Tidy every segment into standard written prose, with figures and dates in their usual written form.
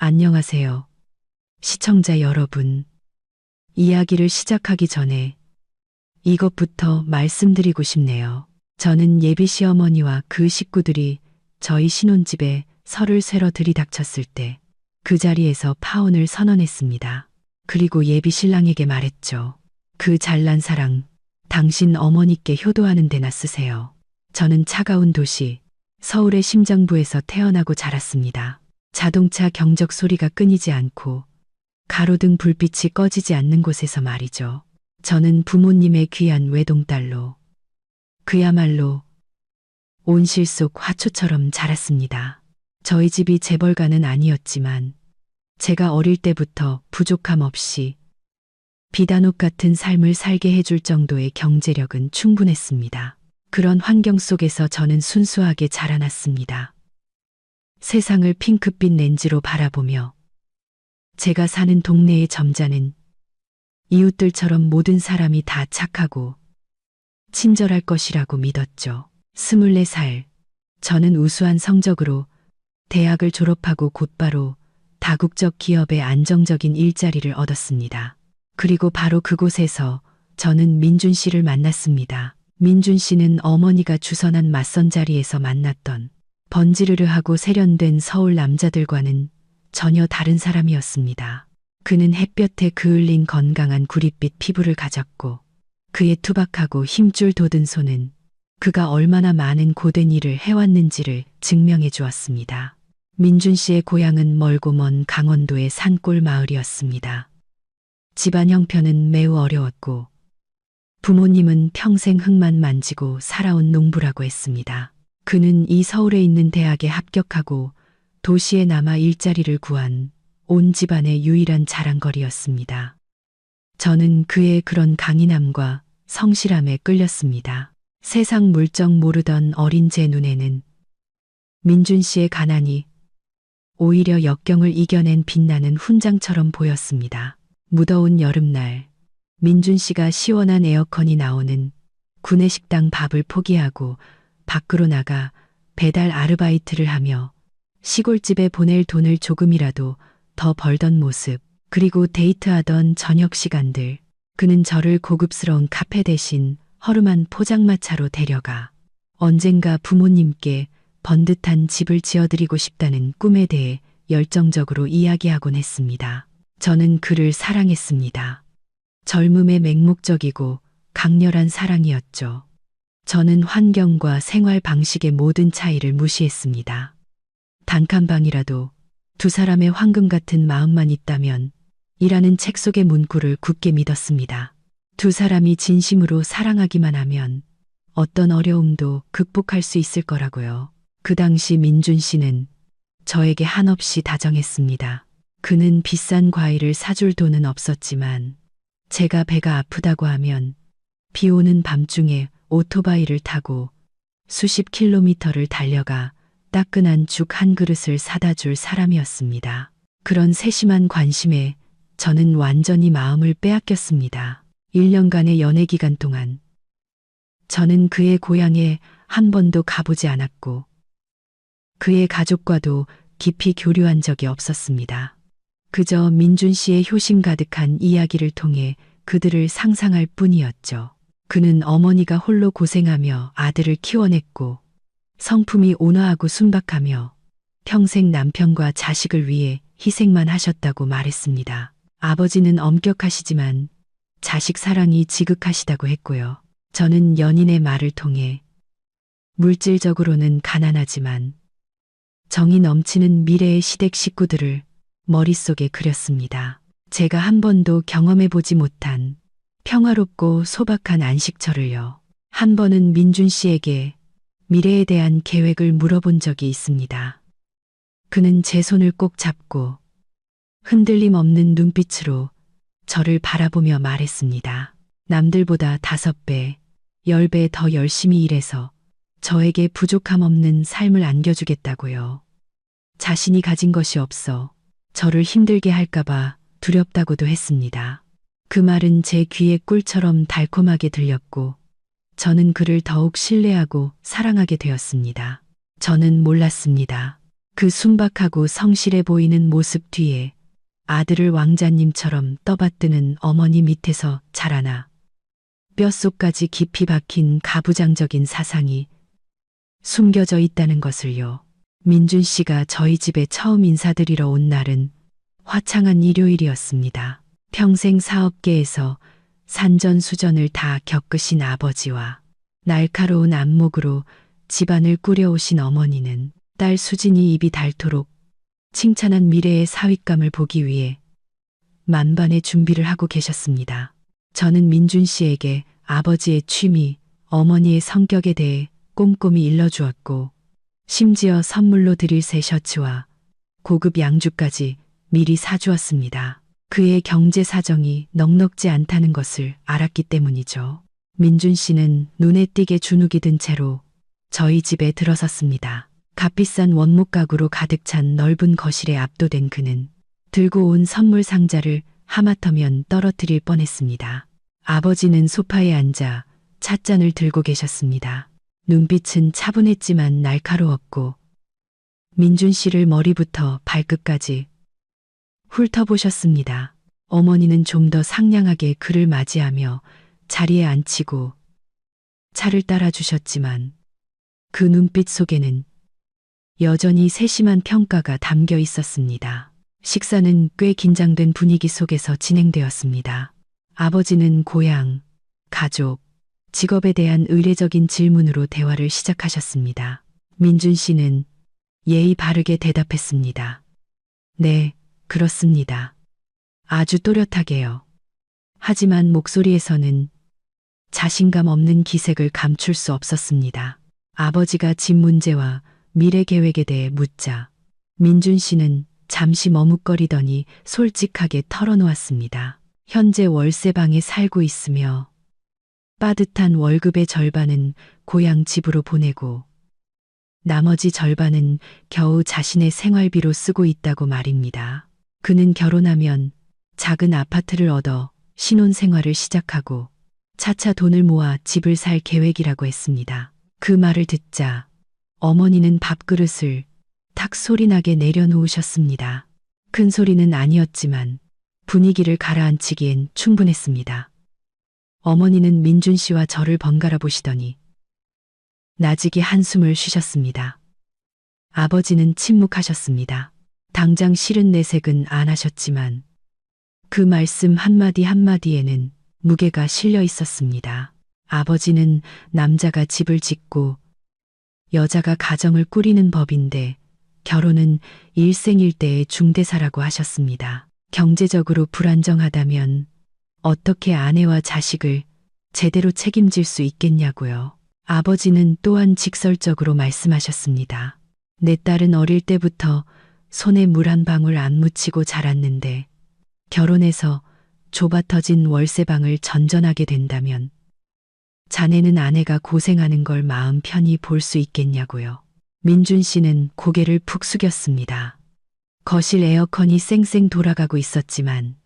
안녕하세요. 시청자 여러분. 이야기를 시작하기 전에 이것부터 말씀드리고 싶네요. 저는 예비 시어머니와 그 식구들이 저희 신혼집에 설을 쇠러 들이닥쳤을 때 그 자리에서 파혼을 선언했습니다. 그리고 예비 신랑에게 말했죠. 그 잘난 사랑, 당신 어머니께 효도하는 데나 쓰세요. 저는 차가운 도시, 서울의 심장부에서 태어나고 자랐습니다. 자동차 경적 소리가 끊이지 않고 가로등 불빛이 꺼지지 않는 곳에서 말이죠. 저는 부모님의 귀한 외동딸로 그야말로 온실 속 화초처럼 자랐습니다. 저희 집이 재벌가는 아니었지만 제가 어릴 때부터 부족함 없이 비단옷 같은 삶을 살게 해줄 정도의 경제력은 충분했습니다. 그런 환경 속에서 저는 순수하게 자라났습니다. 세상을 핑크빛 렌즈로 바라보며 제가 사는 동네의 점자는 이웃들처럼 모든 사람이 다 착하고 친절할 것이라고 믿었죠. 24살, 저는 우수한 성적으로 대학을 졸업하고 곧바로 다국적 기업의 안정적인 일자리를 얻었습니다. 그리고 바로 그곳에서 저는 민준 씨를 만났습니다. 민준 씨는 어머니가 주선한 맞선 자리에서 만났던 번지르르하고 세련된 서울 남자들과는 전혀 다른 사람이었습니다. 그는 햇볕에 그을린 건강한 구릿빛 피부를 가졌고 그의 투박하고 힘줄 돋은 손은 그가 얼마나 많은 고된 일을 해왔는지를 증명해 주었습니다. 민준 씨의 고향은 멀고 먼 강원도의 산골 마을이었습니다. 집안 형편은 매우 어려웠고 부모님은 평생 흙만 만지고 살아온 농부라고 했습니다. 그는 이 서울에 있는 대학에 합격하고 도시에 남아 일자리를 구한 온 집안의 유일한 자랑거리였습니다. 저는 그의 그런 강인함과 성실함에 끌렸습니다. 세상 물정 모르던 어린 제 눈에는 민준 씨의 가난이 오히려 역경을 이겨낸 빛나는 훈장처럼 보였습니다. 무더운 여름날, 민준 씨가 시원한 에어컨이 나오는 구내식당 밥을 포기하고 밖으로 나가 배달 아르바이트를 하며 시골집에 보낼 돈을 조금이라도 더 벌던 모습, 그리고 데이트하던 저녁 시간들, 그는 저를 고급스러운 카페 대신 허름한 포장마차로 데려가 언젠가 부모님께 번듯한 집을 지어드리고 싶다는 꿈에 대해 열정적으로 이야기하곤 했습니다. 저는 그를 사랑했습니다. 젊음의 맹목적이고 강렬한 사랑이었죠. 저는 환경과 생활 방식의 모든 차이를 무시했습니다. 단칸방이라도 두 사람의 황금 같은 마음만 있다면 이라는 책 속의 문구를 굳게 믿었습니다. 두 사람이 진심으로 사랑하기만 하면 어떤 어려움도 극복할 수 있을 거라고요. 그 당시 민준 씨는 저에게 한없이 다정했습니다. 그는 비싼 과일을 사줄 돈은 없었지만 제가 배가 아프다고 하면 비 오는 밤중에 오토바이를 타고 수십 킬로미터를 달려가 따끈한 죽 한 그릇을 사다 줄 사람이었습니다. 그런 세심한 관심에 저는 완전히 마음을 빼앗겼습니다. 1년간의 연애 기간 동안 저는 그의 고향에 한 번도 가보지 않았고 그의 가족과도 깊이 교류한 적이 없었습니다. 그저 민준 씨의 효심 가득한 이야기를 통해 그들을 상상할 뿐이었죠. 그는 어머니가 홀로 고생하며 아들을 키워냈고 성품이 온화하고 순박하며 평생 남편과 자식을 위해 희생만 하셨다고 말했습니다. 아버지는 엄격하시지만 자식 사랑이 지극하시다고 했고요. 저는 연인의 말을 통해 물질적으로는 가난하지만 정이 넘치는 미래의 시댁 식구들을 머릿속에 그렸습니다. 제가 한 번도 경험해보지 못한 평화롭고 소박한 안식처를요. 한 번은 민준 씨에게 미래에 대한 계획을 물어본 적이 있습니다. 그는 제 손을 꼭 잡고 흔들림 없는 눈빛으로 저를 바라보며 말했습니다. 남들보다 5배, 10배 더 열심히 일해서 저에게 부족함 없는 삶을 안겨주겠다고요. 자신이 가진 것이 없어 저를 힘들게 할까봐 두렵다고도 했습니다. 그 말은 제 귀에 꿀처럼 달콤하게 들렸고 저는 그를 더욱 신뢰하고 사랑하게 되었습니다. 저는 몰랐습니다. 그 순박하고 성실해 보이는 모습 뒤에 아들을 왕자님처럼 떠받드는 어머니 밑에서 자라나 뼛속까지 깊이 박힌 가부장적인 사상이 숨겨져 있다는 것을요. 민준 씨가 저희 집에 처음 인사드리러 온 날은 화창한 일요일이었습니다. 평생 사업계에서 산전수전을 다 겪으신 아버지와 날카로운 안목으로 집안을 꾸려오신 어머니는 딸 수진이 입이 닳도록 칭찬한 미래의 사윗감을 보기 위해 만반의 준비를 하고 계셨습니다. 저는 민준 씨에게 아버지의 취미, 어머니의 성격에 대해 꼼꼼히 일러주었고 심지어 선물로 드릴 새 셔츠와 고급 양주까지 미리 사주었습니다. 그의 경제 사정이 넉넉지 않다는 것을 알았기 때문이죠. 민준 씨는 눈에 띄게 주눅이 든 채로 저희 집에 들어섰습니다. 값비싼 원목 가구로 가득 찬 넓은 거실에 압도된 그는 들고 온 선물 상자를 하마터면 떨어뜨릴 뻔했습니다. 아버지는 소파에 앉아 찻잔을 들고 계셨습니다. 눈빛은 차분했지만 날카로웠고 민준 씨를 머리부터 발끝까지 훑어보셨습니다. 어머니는 좀 더 상냥하게 그를 맞이하며 자리에 앉히고 차를 따라주셨지만 그 눈빛 속에는 여전히 세심한 평가가 담겨 있었습니다. 식사는 꽤 긴장된 분위기 속에서 진행되었습니다. 아버지는 고향, 가족, 직업에 대한 의례적인 질문으로 대화를 시작하셨습니다. 민준 씨는 예의 바르게 대답했습니다. 네, 그렇습니다. 아주 또렷하게요. 하지만 목소리에서는 자신감 없는 기색을 감출 수 없었습니다. 아버지가 집 문제와 미래 계획에 대해 묻자 민준 씨는 잠시 머뭇거리더니 솔직하게 털어놓았습니다. 현재 월세방에 살고 있으며 빠듯한 월급의 절반은 고향 집으로 보내고 나머지 절반은 겨우 자신의 생활비로 쓰고 있다고 말입니다. 그는 결혼하면 작은 아파트를 얻어 신혼생활을 시작하고 차차 돈을 모아 집을 살 계획이라고 했습니다. 그 말을 듣자 어머니는 밥그릇을 탁 소리나게 내려놓으셨습니다. 큰 소리는 아니었지만 분위기를 가라앉히기엔 충분했습니다. 어머니는 민준 씨와 저를 번갈아 보시더니 나직이 한숨을 쉬셨습니다. 아버지는 침묵하셨습니다. 당장 싫은 내색은 안 하셨지만 그 말씀 한마디 한마디에는 무게가 실려 있었습니다. 아버지는 남자가 집을 짓고 여자가 가정을 꾸리는 법인데 결혼은 일생일대의 중대사라고 하셨습니다. 경제적으로 불안정하다면 어떻게 아내와 자식을 제대로 책임질 수 있겠냐고요. 아버지는 또한 직설적으로 말씀하셨습니다. 내 딸은 어릴 때부터 손에 물 한 방울 안 묻히고 자랐는데 결혼해서 좁아터진 월세방을 전전하게 된다면 자네는 아내가 고생하는 걸 마음 편히 볼 수 있겠냐고요. 민준 씨는 고개를 푹 숙였습니다. 거실 에어컨이 쌩쌩 돌아가고 있었지만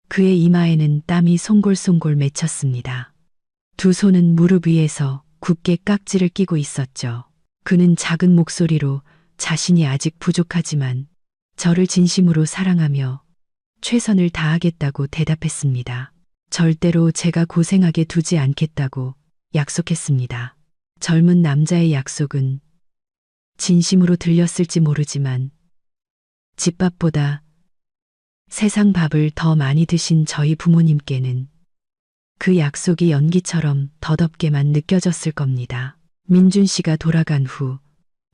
그의 이마에는 땀이 송골송골 맺혔습니다. 두 손은 무릎 위에서 굳게 깍지를 끼고 있었죠. 그는 작은 목소리로 자신이 아직 부족하지만 저를 진심으로 사랑하며 최선을 다하겠다고 대답했습니다. 절대로 제가 고생하게 두지 않겠다고 약속했습니다. 젊은 남자의 약속은 진심으로 들렸을지 모르지만 집밥보다 세상 밥을 더 많이 드신 저희 부모님께는 그 약속이 연기처럼 더덥게만 느껴졌을 겁니다. 민준 씨가 돌아간 후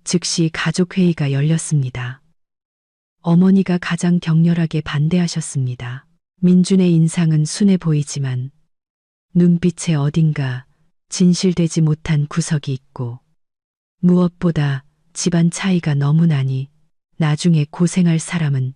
즉시 가족회의가 열렸습니다. 어머니가 가장 격렬하게 반대하셨습니다. 민준의 인상은 순해 보이지만 눈빛에 어딘가 진실되지 못한 구석이 있고 무엇보다 집안 차이가 너무 나니 나중에 고생할 사람은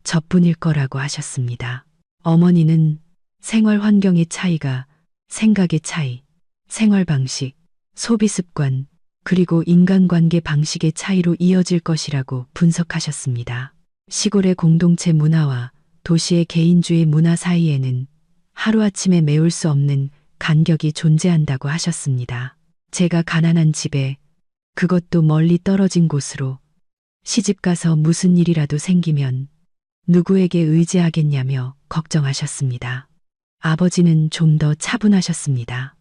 저뿐일 거라고 하셨습니다. 어머니는 생활 환경의 차이가 생각의 차이, 생활 방식, 소비 습관, 그리고 인간관계 방식의 차이로 이어질 것이라고 분석하셨습니다. 시골의 공동체 문화와 도시의 개인주의 문화 사이에는 하루아침에 메울 수 없는 간격이 존재한다고 하셨습니다. 제가 가난한 집에, 그것도 멀리 떨어진 곳으로 시집가서 무슨 일이라도 생기면 누구에게 의지하겠냐며 걱정하셨습니다. 아버지는 좀 더 차분하셨습니다.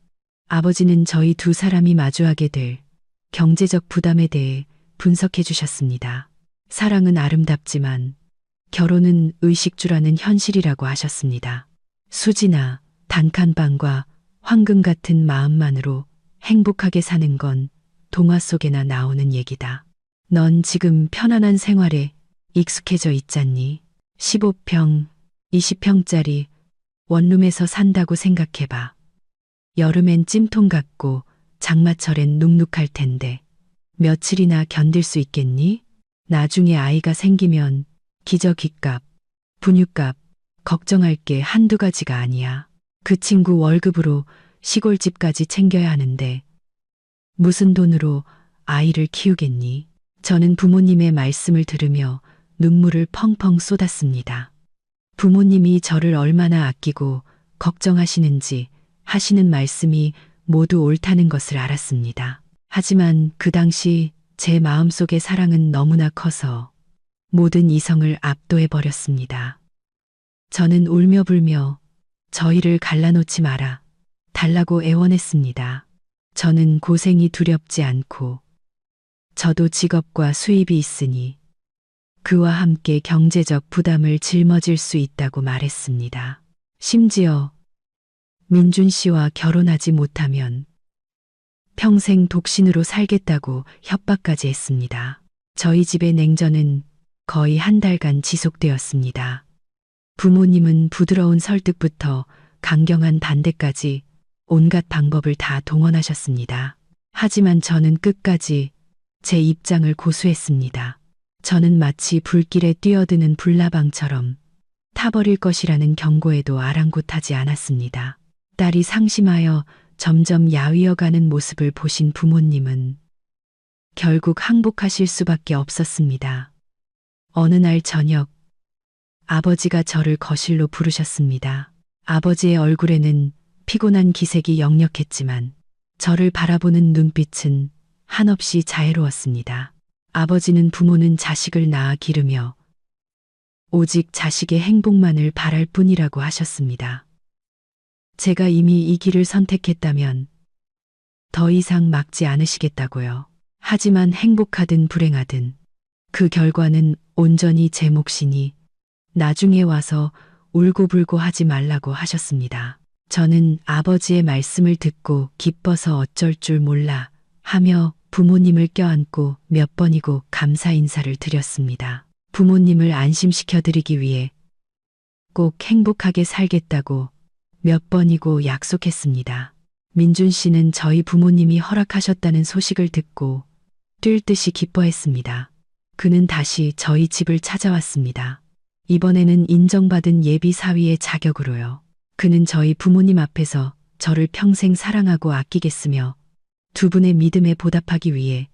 아버지는 저희 두 사람이 마주하게 될 경제적 부담에 대해 분석해 주셨습니다. 사랑은 아름답지만 결혼은 의식주라는 현실이라고 하셨습니다. 수지나 단칸방과 황금 같은 마음만으로 행복하게 사는 건 동화 속에나 나오는 얘기다. 넌 지금 편안한 생활에 익숙해져 있잖니? 15평, 20평짜리 원룸에서 산다고 생각해봐. 여름엔 찜통 같고 장마철엔 눅눅할 텐데 며칠이나 견딜 수 있겠니? 나중에 아이가 생기면 기저귀값, 분유값 걱정할 게 한두 가지가 아니야. 그 친구 월급으로 시골집까지 챙겨야 하는데 무슨 돈으로 아이를 키우겠니? 저는 부모님의 말씀을 들으며 눈물을 펑펑 쏟았습니다. 부모님이 저를 얼마나 아끼고 걱정하시는지 하시는 말씀이 모두 옳다는 것을 알았습니다. 하지만 그 당시 제 마음속의 사랑은 너무나 커서 모든 이성을 압도해 버렸습니다. 저는 울며 불며 저희를 갈라놓지 마라 달라고 애원했습니다. 저는 고생이 두렵지 않고 저도 직업과 수입이 있으니 그와 함께 경제적 부담을 짊어질 수 있다고 말했습니다. 심지어 민준 씨와 결혼하지 못하면 평생 독신으로 살겠다고 협박까지 했습니다. 저희 집의 냉전은 거의 한 달간 지속되었습니다. 부모님은 부드러운 설득부터 강경한 반대까지 온갖 방법을 다 동원하셨습니다. 하지만 저는 끝까지 제 입장을 고수했습니다. 저는 마치 불길에 뛰어드는 불나방처럼 타버릴 것이라는 경고에도 아랑곳하지 않았습니다. 딸이 상심하여 점점 야위어가는 모습을 보신 부모님은 결국 항복하실 수밖에 없었습니다. 어느 날 저녁 아버지가 저를 거실로 부르셨습니다. 아버지의 얼굴에는 피곤한 기색이 역력했지만 저를 바라보는 눈빛은 한없이 자애로웠습니다. 아버지는 부모는 자식을 낳아 기르며 오직 자식의 행복만을 바랄 뿐이라고 하셨습니다. 제가 이미 이 길을 선택했다면 더 이상 막지 않으시겠다고요. 하지만 행복하든 불행하든 그 결과는 온전히 제 몫이니 나중에 와서 울고불고 하지 말라고 하셨습니다. 저는 아버지의 말씀을 듣고 기뻐서 어쩔 줄 몰라 하며 부모님을 껴안고 몇 번이고 감사 인사를 드렸습니다. 부모님을 안심시켜 드리기 위해 꼭 행복하게 살겠다고 몇 번이고 약속했습니다. 민준 씨는 저희 부모님이 허락하셨다는 소식을 듣고 뛸 듯이 기뻐했습니다. 그는 다시 저희 집을 찾아왔습니다. 이번에는 인정받은 예비 사위의 자격으로요. 그는 저희 부모님 앞에서 저를 평생 사랑하고 아끼겠으며 두 분의 믿음에 보답하기 위해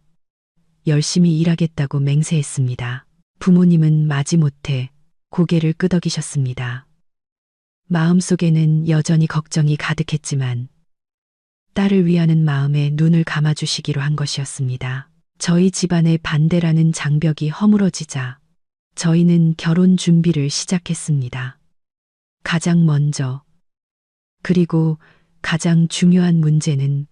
열심히 일하겠다고 맹세했습니다. 부모님은 마지못해 고개를 끄덕이셨습니다. 마음속에는 여전히 걱정이 가득했지만 딸을 위하는 마음에 눈을 감아주시기로 한 것이었습니다. 저희 집안의 반대라는 장벽이 허물어지자 저희는 결혼 준비를 시작했습니다. 가장 먼저 그리고 가장 중요한 문제는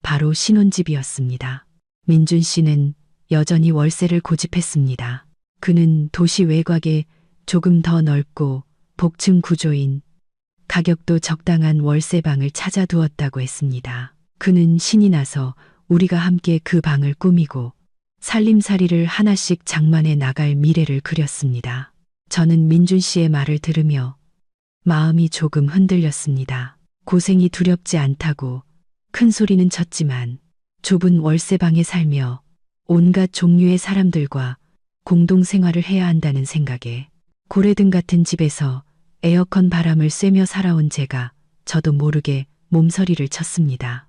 바로 신혼집이었습니다. 민준 씨는 여전히 월세를 고집했습니다. 그는 도시 외곽에 조금 더 넓고 복층 구조인 가격도 적당한 월세방을 찾아두었다고 했습니다. 그는 신이 나서 우리가 함께 그 방을 꾸미고 살림살이를 하나씩 장만해 나갈 미래를 그렸습니다. 저는 민준 씨의 말을 들으며 마음이 조금 흔들렸습니다. 고생이 두렵지 않다고 큰 소리는 쳤지만 좁은 월세방에 살며 온갖 종류의 사람들과 공동생활을 해야 한다는 생각에 고래등 같은 집에서 에어컨 바람을 쐬며 살아온 제가 저도 모르게 몸서리를 쳤습니다.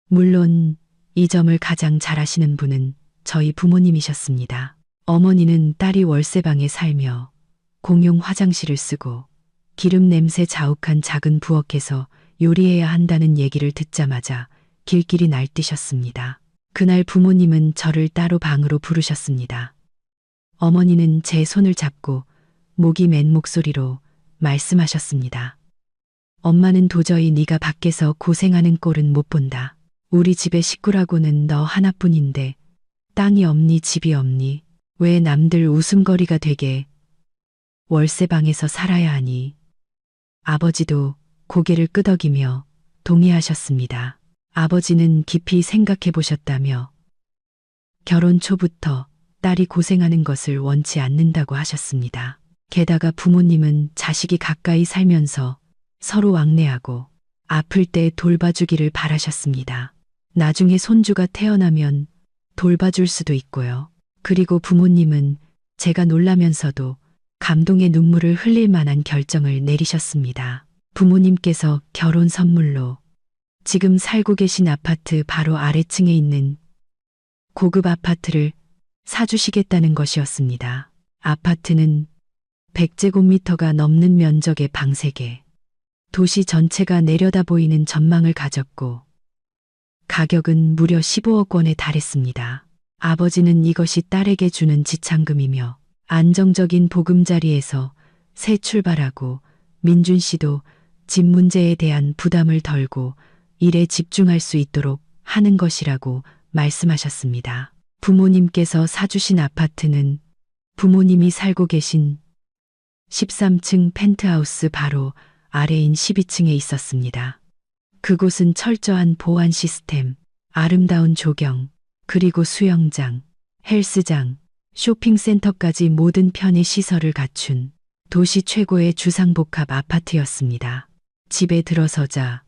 물론 이 점을 가장 잘 아시는 분은 저희 부모님이셨습니다. 어머니는 딸이 월세방에 살며 공용 화장실을 쓰고 기름 냄새 자욱한 작은 부엌에서 요리해야 한다는 얘기를 듣자마자 길길이 날뛰셨습니다. 그날 부모님은 저를 따로 방으로 부르셨습니다. 어머니는 제 손을 잡고 목이 맨 목소리로 말씀하셨습니다. 엄마는 도저히 네가 밖에서 고생하는 꼴은 못 본다. 우리 집의 식구라고는 너 하나뿐인데 땅이 없니 집이 없니 왜 남들 웃음거리가 되게 월세방에서 살아야 하니. 아버지도 고개를 끄덕이며 동의하셨습니다. 아버지는 깊이 생각해 보셨다며 결혼 초부터 딸이 고생하는 것을 원치 않는다고 하셨습니다. 게다가 부모님은 자식이 가까이 살면서 서로 왕래하고 아플 때 돌봐주기를 바라셨습니다. 나중에 손주가 태어나면 돌봐줄 수도 있고요. 그리고 부모님은 제가 놀라면서도 감동의 눈물을 흘릴 만한 결정을 내리셨습니다. 부모님께서 결혼 선물로 지금 살고 계신 아파트 바로 아래층에 있는 고급 아파트를 사주시겠다는 것이었습니다. 아파트는 100제곱미터가 넘는 면적의 방 3개, 도시 전체가 내려다 보이는 전망을 가졌고 가격은 무려 15억 원에 달했습니다. 아버지는 이것이 딸에게 주는 지참금이며 안정적인 보금자리에서 새 출발하고 민준 씨도 집 문제에 대한 부담을 덜고 일에 집중할 수 있도록 하는 것이라고 말씀하셨습니다. 부모님께서 사주신 아파트는 부모님이 살고 계신 13층 펜트하우스 바로 아래인 12층에 있었습니다. 그곳은 철저한 보안 시스템, 아름다운 조경, 그리고 수영장, 헬스장, 쇼핑센터까지 모든 편의 시설을 갖춘 도시 최고의 주상복합 아파트였습니다. 집에 들어서자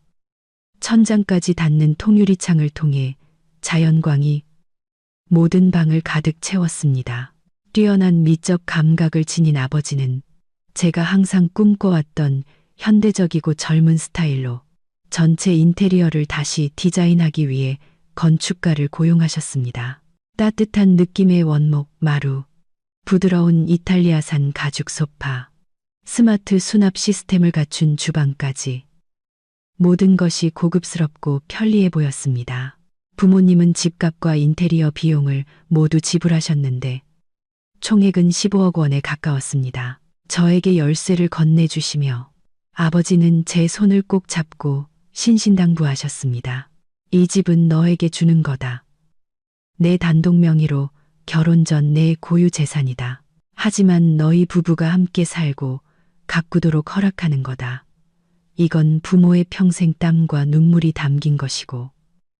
천장까지 닿는 통유리창을 통해 자연광이 모든 방을 가득 채웠습니다. 뛰어난 미적 감각을 지닌 아버지는 제가 항상 꿈꿔왔던 현대적이고 젊은 스타일로 전체 인테리어를 다시 디자인하기 위해 건축가를 고용하셨습니다. 따뜻한 느낌의 원목, 마루, 부드러운 이탈리아산 가죽 소파, 스마트 수납 시스템을 갖춘 주방까지 모든 것이 고급스럽고 편리해 보였습니다. 부모님은 집값과 인테리어 비용을 모두 지불하셨는데 총액은 15억 원에 가까웠습니다. 저에게 열쇠를 건네주시며 아버지는 제 손을 꼭 잡고 신신당부하셨습니다. 이 집은 너에게 주는 거다. 내 단독 명의로 결혼 전 내 고유 재산이다. 하지만 너희 부부가 함께 살고 가꾸도록 허락하는 거다. 이건 부모의 평생 땀과 눈물이 담긴 것이고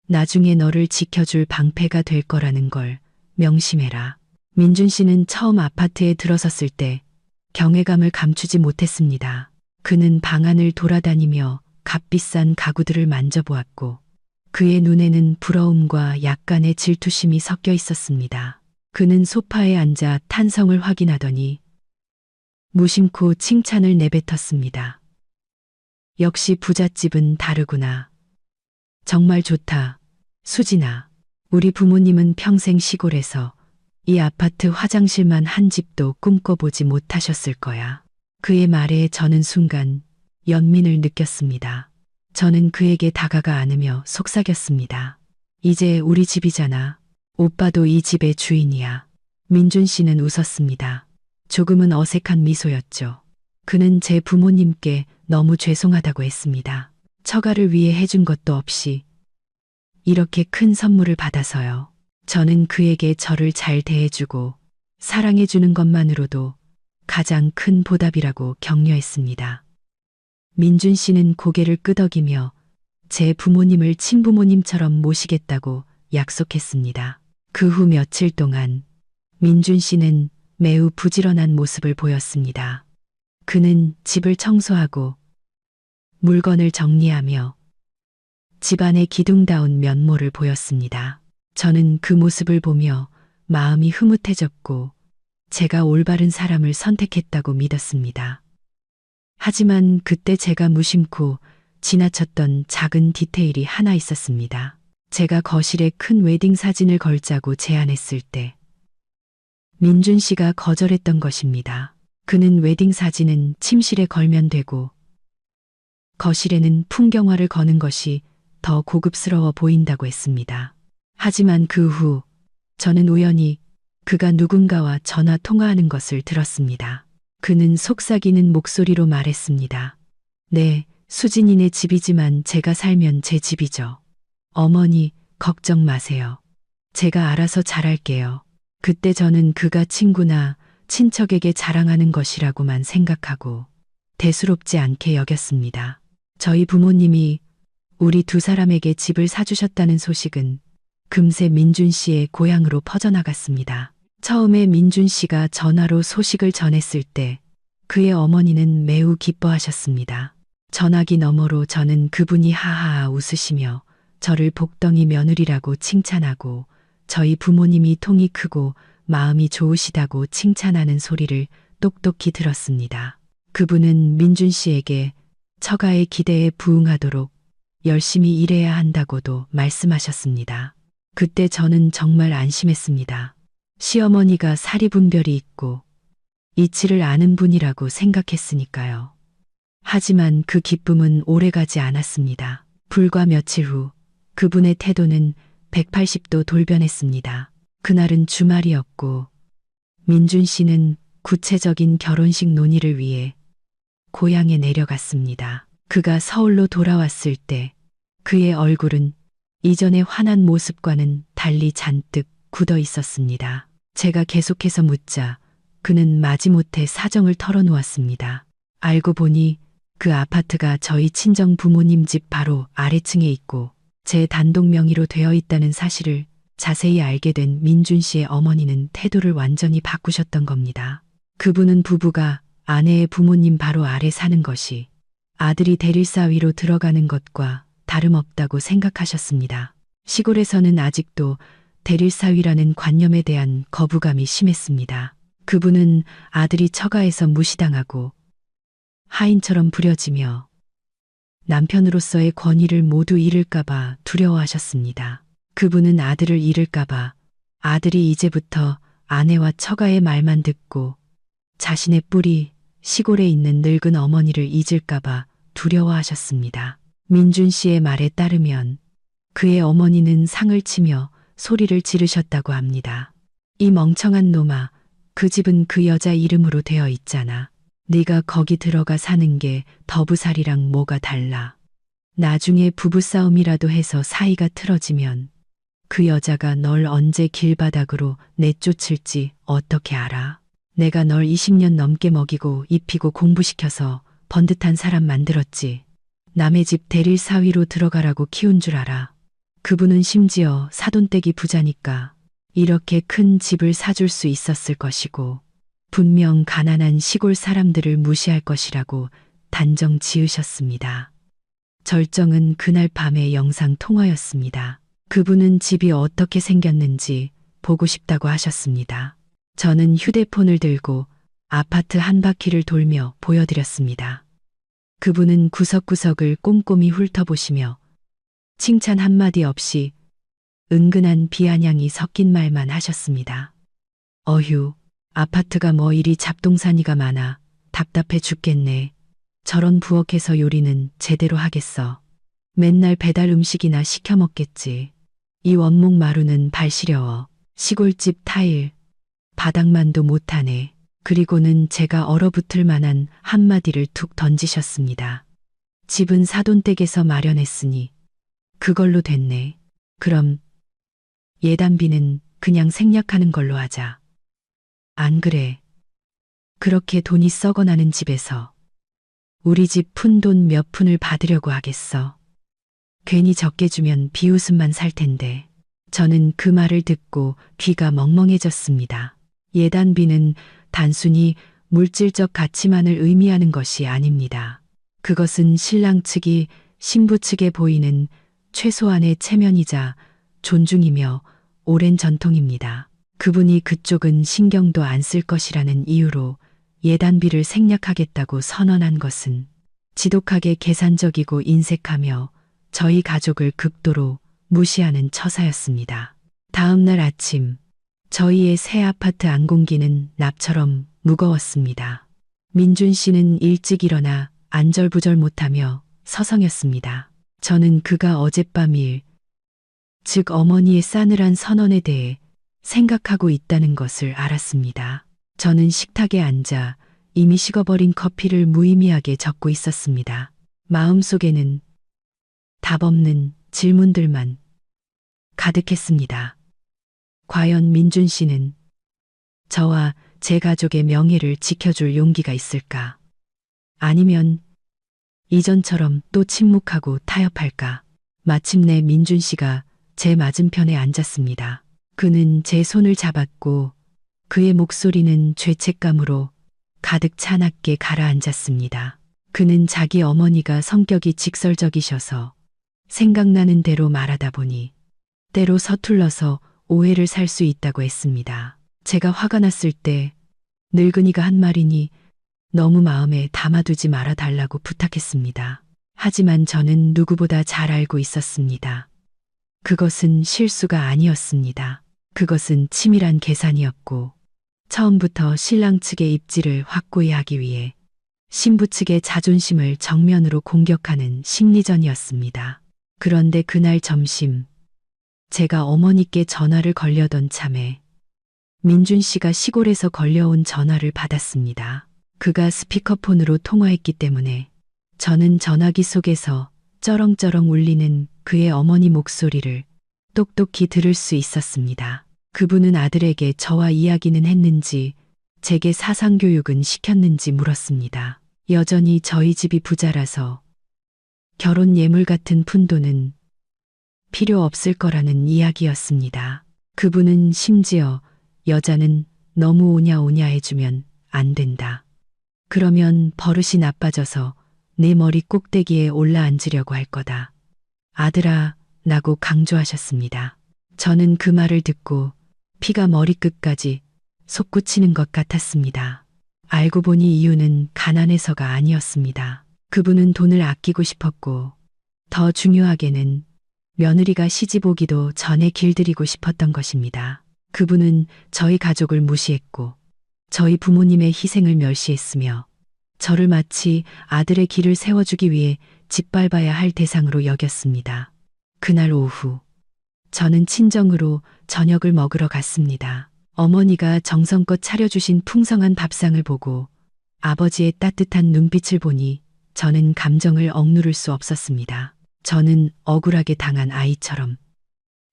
나중에 너를 지켜줄 방패가 될 거라는 걸 명심해라. 민준 씨는 처음 아파트에 들어섰을 때 경외감을 감추지 못했습니다. 그는 방 안을 돌아다니며 값비싼 가구들을 만져보았고 그의 눈에는 부러움과 약간의 질투심이 섞여 있었습니다. 그는 소파에 앉아 탄성을 확인하더니 무심코 칭찬을 내뱉었습니다. 역시 부잣집은 다르구나. 정말 좋다. 수진아, 우리 부모님은 평생 시골에서 이 아파트 화장실만 한 집도 꿈꿔보지 못하셨을 거야. 그의 말에 저는 순간 연민을 느꼈습니다. 저는 그에게 다가가 안으며 속삭였습니다. 이제 우리 집이잖아. 오빠도 이 집의 주인이야. 민준 씨는 웃었습니다. 조금은 어색한 미소였죠. 그는 제 부모님께 너무 죄송하다고 했습니다. 처가를 위해 해준 것도 없이 이렇게 큰 선물을 받아서요. 저는 그에게 저를 잘 대해주고 사랑해주는 것만으로도 가장 큰 보답이라고 격려했습니다. 민준 씨는 고개를 끄덕이며 제 부모님을 친부모님처럼 모시겠다고 약속했습니다. 그 후 며칠 동안 민준 씨는 매우 부지런한 모습을 보였습니다. 그는 집을 청소하고 물건을 정리하며 집안의 기둥다운 면모를 보였습니다. 저는 그 모습을 보며 마음이 흐뭇해졌고 제가 올바른 사람을 선택했다고 믿었습니다. 하지만 그때 제가 무심코 지나쳤던 작은 디테일이 하나 있었습니다. 제가 거실에 큰 웨딩 사진을 걸자고 제안했을 때 민준 씨가 거절했던 것입니다. 그는 웨딩 사진은 침실에 걸면 되고 거실에는 풍경화를 거는 것이 더 고급스러워 보인다고 했습니다. 하지만 그 후 저는 우연히 그가 누군가와 전화 통화하는 것을 들었습니다. 그는 속삭이는 목소리로 말했습니다. 네, 수진이네 집이지만 제가 살면 제 집이죠. 어머니, 걱정 마세요. 제가 알아서 잘할게요. 그때 저는 그가 친구나 친척에게 자랑하는 것이라고만 생각하고 대수롭지 않게 여겼습니다. 저희 부모님이 우리 두 사람에게 집을 사주셨다는 소식은 금세 민준 씨의 고향으로 퍼져나갔습니다. 처음에 민준 씨가 전화로 소식을 전했을 때 그의 어머니는 매우 기뻐하셨습니다. 전화기 너머로 저는 그분이 하하하 웃으시며 저를 복덩이 며느리라고 칭찬하고 저희 부모님이 통이 크고 마음이 좋으시다고 칭찬하는 소리를 똑똑히 들었습니다. 그분은 민준 씨에게 처가의 기대에 부응하도록 열심히 일해야 한다고도 말씀하셨습니다. 그때 저는 정말 안심했습니다. 시어머니가 사리분별이 있고 이치를 아는 분이라고 생각했으니까요. 하지만 그 기쁨은 오래가지 않았습니다. 불과 며칠 후 그분의 태도는 180도 돌변했습니다. 그날은 주말이었고 민준 씨는 구체적인 결혼식 논의를 위해 고향에 내려갔습니다. 그가 서울로 돌아왔을 때 그의 얼굴은 이전의 환한 모습과는 달리 잔뜩 굳어 있었습니다. 제가 계속해서 묻자 그는 마지못해 사정을 털어놓았습니다. 알고 보니 그 아파트가 저희 친정 부모님 집 바로 아래층에 있고 제 단독 명의로 되어 있다는 사실을 자세히 알게 된 민준 씨의 어머니는 태도를 완전히 바꾸셨던 겁니다. 그분은 부부가 아내의 부모님 바로 아래 사는 것이 아들이 대릴사위로 들어가는 것과 다름없다고 생각하셨습니다. 시골에서는 아직도 대릴사위라는 관념에 대한 거부감이 심했습니다. 그분은 아들이 처가에서 무시당하고 하인처럼 부려지며 남편으로서의 권위를 모두 잃을까봐 두려워하셨습니다. 그분은 아들을 잃을까봐 아들이 이제부터 아내와 처가의 말만 듣고 자신의 뿌리 시골에 있는 늙은 어머니를 잊을까봐 두려워하셨습니다. 민준 씨의 말에 따르면 그의 어머니는 상을 치며 소리를 지르셨다고 합니다. 이 멍청한 놈아, 그 집은 그 여자 이름으로 되어 있잖아. 네가 거기 들어가 사는 게 더부살이랑 뭐가 달라. 나중에 부부싸움이라도 해서 사이가 틀어지면 그 여자가 널 언제 길바닥으로 내쫓을지 어떻게 알아? 내가 널 20년 넘게 먹이고 입히고 공부시켜서 번듯한 사람 만들었지. 남의 집 대릴 사위로 들어가라고 키운 줄 알아. 그분은 심지어 사돈댁이 부자니까 이렇게 큰 집을 사줄 수 있었을 것이고 분명 가난한 시골 사람들을 무시할 것이라고 단정 지으셨습니다. 절정은 그날 밤의 영상 통화였습니다. 그분은 집이 어떻게 생겼는지 보고 싶다고 하셨습니다. 저는 휴대폰을 들고 아파트 한 바퀴를 돌며 보여드렸습니다. 그분은 구석구석을 꼼꼼히 훑어보시며 칭찬 한마디 없이 은근한 비아냥이 섞인 말만 하셨습니다. 어휴, 아파트가 뭐 이리 잡동사니가 많아 답답해 죽겠네. 저런 부엌에서 요리는 제대로 하겠어. 맨날 배달 음식이나 시켜 먹겠지. 이 원목 마루는 발 시려워. 시골집 타일, 바닥만도 못하네. 그리고는 제가 얼어붙을 만한 한마디를 툭 던지셨습니다. 집은 사돈댁에서 마련했으니 그걸로 됐네. 그럼 예단비는 그냥 생략하는 걸로 하자. 안 그래. 그렇게 돈이 썩어나는 집에서 우리 집 푼돈 몇 푼을 받으려고 하겠어. 괜히 적게 주면 비웃음만 살 텐데. 저는 그 말을 듣고 귀가 멍멍해졌습니다. 예단비는 단순히 물질적 가치만을 의미하는 것이 아닙니다. 그것은 신랑 측이 신부 측에 보이는 최소한의 체면이자 존중이며 오랜 전통입니다. 그분이 그쪽은 신경도 안 쓸 것이라는 이유로 예단비를 생략하겠다고 선언한 것은 지독하게 계산적이고 인색하며 저희 가족을 극도로 무시하는 처사였습니다. 다음 날 아침, 저희의 새 아파트 안공기는 납처럼 무거웠습니다. 민준 씨는 일찍 일어나 안절부절 못하며 서성였습니다. 저는 그가 어젯밤 일 즉 어머니의 싸늘한 선언에 대해 생각하고 있다는 것을 알았습니다. 저는 식탁에 앉아 이미 식어버린 커피를 무의미하게 적고 있었습니다. 마음속에는 답 없는 질문들만 가득했습니다. 과연 민준 씨는 저와 제 가족의 명예를 지켜줄 용기가 있을까? 아니면 이전처럼 또 침묵하고 타협할까? 마침내 민준 씨가 제 맞은편에 앉았습니다. 그는 제 손을 잡았고 그의 목소리는 죄책감으로 가득 차납게 가라앉았습니다. 그는 자기 어머니가 성격이 직설적이셔서 생각나는 대로 말하다 보니 때로 서툴러서 오해를 살 수 있다고 했습니다. 제가 화가 났을 때 늙은이가 한 말이니 너무 마음에 담아두지 말아 달라고 부탁했습니다. 하지만 저는 누구보다 잘 알고 있었습니다. 그것은 실수가 아니었습니다. 그것은 치밀한 계산이었고 처음부터 신랑 측의 입지를 확고히 하기 위해 신부 측의 자존심을 정면으로 공격하는 심리전이었습니다. 그런데 그날 점심 제가 어머니께 전화를 걸려던 참에 민준 씨가 시골에서 걸려온 전화를 받았습니다. 그가 스피커폰으로 통화했기 때문에 저는 전화기 속에서 쩌렁쩌렁 울리는 그의 어머니 목소리를 똑똑히 들을 수 있었습니다. 그분은 아들에게 저와 이야기는 했는지 제게 사상교육은 시켰는지 물었습니다. 여전히 저희 집이 부자라서 결혼 예물 같은 푼돈은 필요 없을 거라는 이야기였습니다. 그분은 심지어 여자는 너무 오냐오냐 해주면 안 된다. 그러면 버릇이 나빠져서 내 머리 꼭대기에 올라앉으려고 할 거다. 아들아, 라고 강조하셨습니다. 저는 그 말을 듣고 피가 머리끝까지 솟구치는 것 같았습니다. 알고 보니 이유는 가난해서가 아니었습니다. 그분은 돈을 아끼고 싶었고 더 중요하게는 며느리가 시집 오기도 전에 길들이고 싶었던 것입니다. 그분은 저희 가족을 무시했고 저희 부모님의 희생을 멸시했으며 저를 마치 아들의 길을 세워주기 위해 짓밟아야 할 대상으로 여겼습니다. 그날 오후 저는 친정으로 저녁을 먹으러 갔습니다. 어머니가 정성껏 차려주신 풍성한 밥상을 보고 아버지의 따뜻한 눈빛을 보니 저는 감정을 억누를 수 없었습니다. 저는 억울하게 당한 아이처럼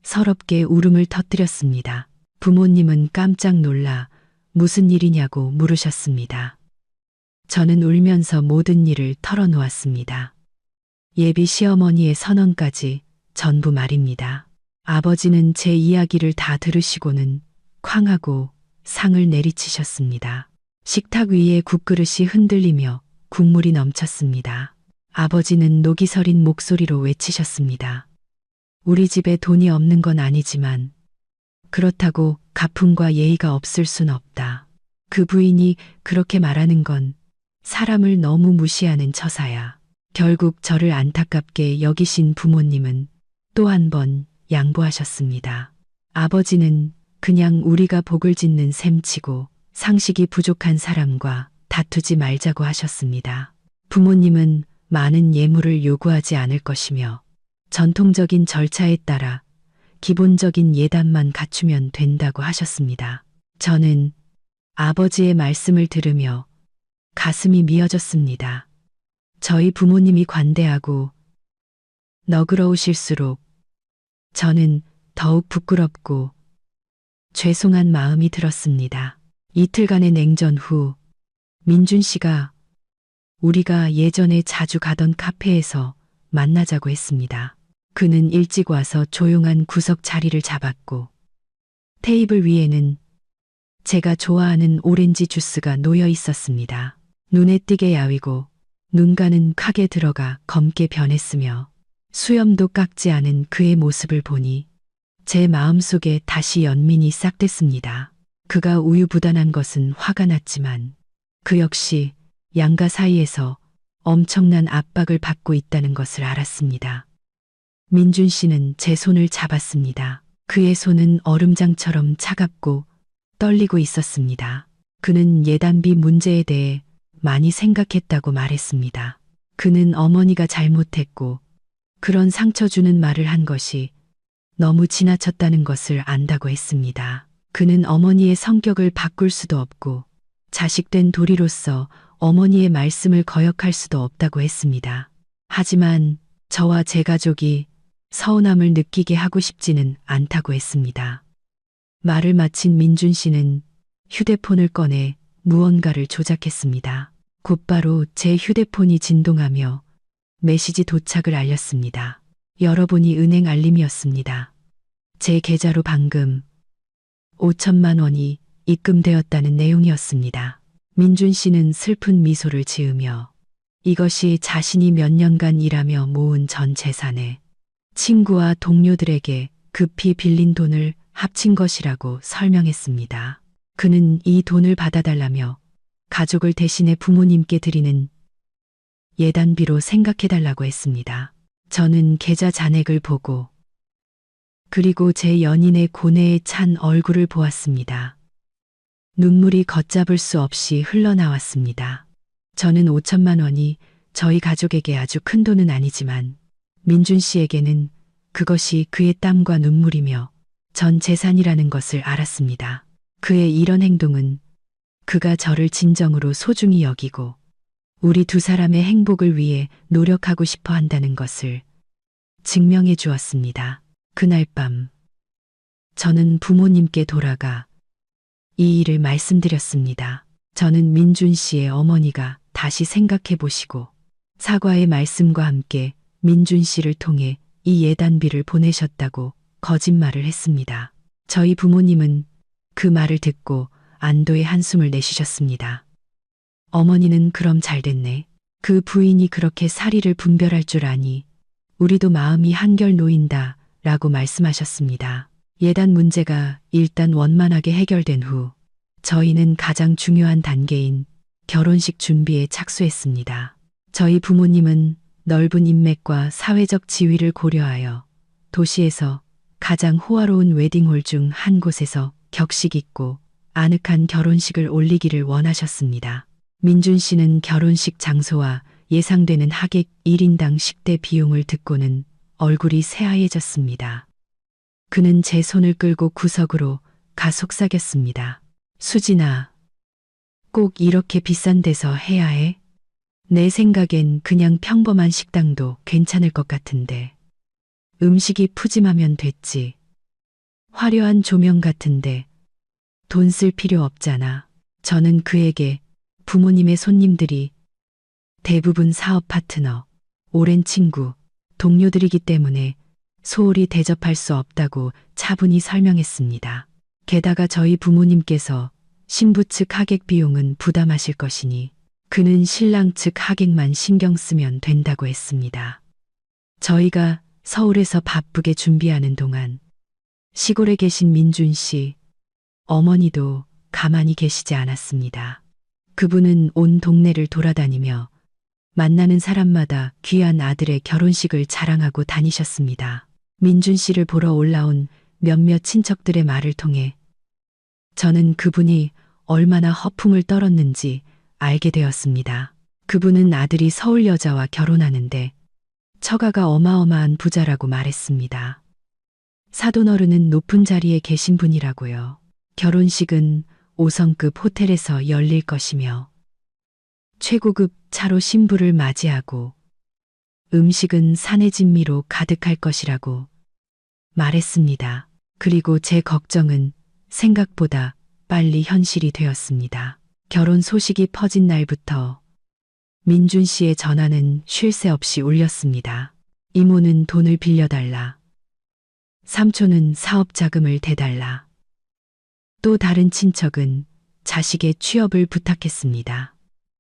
서럽게 울음을 터뜨렸습니다. 부모님은 깜짝 놀라 무슨 일이냐고 물으셨습니다. 저는 울면서 모든 일을 털어놓았습니다. 예비 시어머니의 선언까지 전부 말입니다. 아버지는 제 이야기를 다 들으시고는 쾅하고 상을 내리치셨습니다. 식탁 위에 국그릇이 흔들리며 국물이 넘쳤습니다. 아버지는 녹이 서린 목소리로 외치셨습니다. 우리 집에 돈이 없는 건 아니지만 그렇다고 가품과 예의가 없을 순 없다. 그 부인이 그렇게 말하는 건 사람을 너무 무시하는 처사야. 결국 저를 안타깝게 여기신 부모님은 또 한 번 양보하셨습니다. 아버지는 그냥 우리가 복을 짓는 셈치고 상식이 부족한 사람과 다투지 말자고 하셨습니다. 부모님은 많은 예물을 요구하지 않을 것이며 전통적인 절차에 따라 기본적인 예단만 갖추면 된다고 하셨습니다. 저는 아버지의 말씀을 들으며 가슴이 미어졌습니다. 저희 부모님이 관대하고 너그러우실수록 저는 더욱 부끄럽고 죄송한 마음이 들었습니다. 이틀간의 냉전 후 민준 씨가 우리가 예전에 자주 가던 카페에서 만나자고 했습니다. 그는 일찍 와서 조용한 구석 자리를 잡았고 테이블 위에는 제가 좋아하는 오렌지 주스가 놓여 있었습니다. 눈에 띄게 야위고 눈가는 칵에 들어가 검게 변했으며 수염도 깎지 않은 그의 모습을 보니 제 마음속에 다시 연민이 싹 텄습니다. 그가 우유부단한 것은 화가 났지만 그 역시 양가 사이에서 엄청난 압박을 받고 있다는 것을 알았습니다. 민준 씨는 제 손을 잡았습니다. 그의 손은 얼음장처럼 차갑고 떨리고 있었습니다. 그는 예단비 문제에 대해 많이 생각했다고 말했습니다. 그는 어머니가 잘못했고 그런 상처 주는 말을 한 것이 너무 지나쳤다는 것을 안다고 했습니다. 그는 어머니의 성격을 바꿀 수도 없고 자식된 도리로서 어머니의 말씀을 거역할 수도 없다고 했습니다. 하지만 저와 제 가족이 서운함을 느끼게 하고 싶지는 않다고 했습니다. 말을 마친 민준 씨는 휴대폰을 꺼내 무언가를 조작했습니다. 곧바로 제 휴대폰이 진동하며 메시지 도착을 알렸습니다. 열어보니 은행 알림이었습니다. 제 계좌로 방금 5천만 원이 입금되었다는 내용이었습니다. 민준 씨는 슬픈 미소를 지으며 이것이 자신이 몇 년간 일하며 모은 전 재산에 친구와 동료들에게 급히 빌린 돈을 합친 것이라고 설명했습니다. 그는 이 돈을 받아달라며 가족을 대신해 부모님께 드리는 예단비로 생각해달라고 했습니다. 저는 계좌 잔액을 보고 그리고 제 연인의 고뇌에 찬 얼굴을 보았습니다. 눈물이 걷잡을 수 없이 흘러나왔습니다. 저는 5천만 원이 저희 가족에게 아주 큰 돈은 아니지만 민준 씨에게는 그것이 그의 땀과 눈물이며 전 재산이라는 것을 알았습니다. 그의 이런 행동은 그가 저를 진정으로 소중히 여기고 우리 두 사람의 행복을 위해 노력하고 싶어 한다는 것을 증명해 주었습니다. 그날 밤 저는 부모님께 돌아가 이 일을 말씀드렸습니다. 저는 민준 씨의 어머니가 다시 생각해 보시고 사과의 말씀과 함께 민준 씨를 통해 이 예단비를 보내셨다고 거짓말을 했습니다. 저희 부모님은 그 말을 듣고 안도의 한숨을 내쉬셨습니다. 어머니는 그럼 잘 됐네. 그 부인이 그렇게 사리를 분별할 줄 아니 우리도 마음이 한결 놓인다 라고 말씀하셨습니다. 예단 문제가 일단 원만하게 해결된 후 저희는 가장 중요한 단계인 결혼식 준비에 착수했습니다. 저희 부모님은 넓은 인맥과 사회적 지위를 고려하여 도시에서 가장 호화로운 웨딩홀 중 한 곳에서 격식 있고 아늑한 결혼식을 올리기를 원하셨습니다. 민준 씨는 결혼식 장소와 예상되는 하객 1인당 식대 비용을 듣고는 얼굴이 새하얘졌습니다. 그는 제 손을 끌고 구석으로 가 속삭였습니다. 수진아, 꼭 이렇게 비싼 데서 해야 해? 내 생각엔 그냥 평범한 식당도 괜찮을 것 같은데. 음식이 푸짐하면 됐지. 화려한 조명 같은데 돈 쓸 필요 없잖아. 저는 그에게 부모님의 손님들이 대부분 사업 파트너, 오랜 친구, 동료들이기 때문에 소홀히 대접할 수 없다고 차분히 설명했습니다. 게다가 저희 부모님께서 신부 측 하객 비용은 부담하실 것이니 그는 신랑 측 하객만 신경 쓰면 된다고 했습니다. 저희가 서울에서 바쁘게 준비하는 동안 시골에 계신 민준 씨, 어머니도 가만히 계시지 않았습니다. 그분은 온 동네를 돌아다니며 만나는 사람마다 귀한 아들의 결혼식을 자랑하고 다니셨습니다. 민준 씨를 보러 올라온 몇몇 친척들의 말을 통해 저는 그분이 얼마나 허풍을 떨었는지 알게 되었습니다. 그분은 아들이 서울 여자와 결혼하는데 처가가 어마어마한 부자라고 말했습니다. 사돈어른은 높은 자리에 계신 분이라고요. 결혼식은 5성급 호텔에서 열릴 것이며 최고급 차로 신부를 맞이하고 음식은 산의 진미로 가득할 것이라고 말했습니다. 그리고 제 걱정은 생각보다 빨리 현실이 되었습니다. 결혼 소식이 퍼진 날부터 민준 씨의 전화는 쉴 새 없이 울렸습니다. 이모는 돈을 빌려달라. 삼촌은 사업 자금을 대달라. 또 다른 친척은 자식의 취업을 부탁했습니다.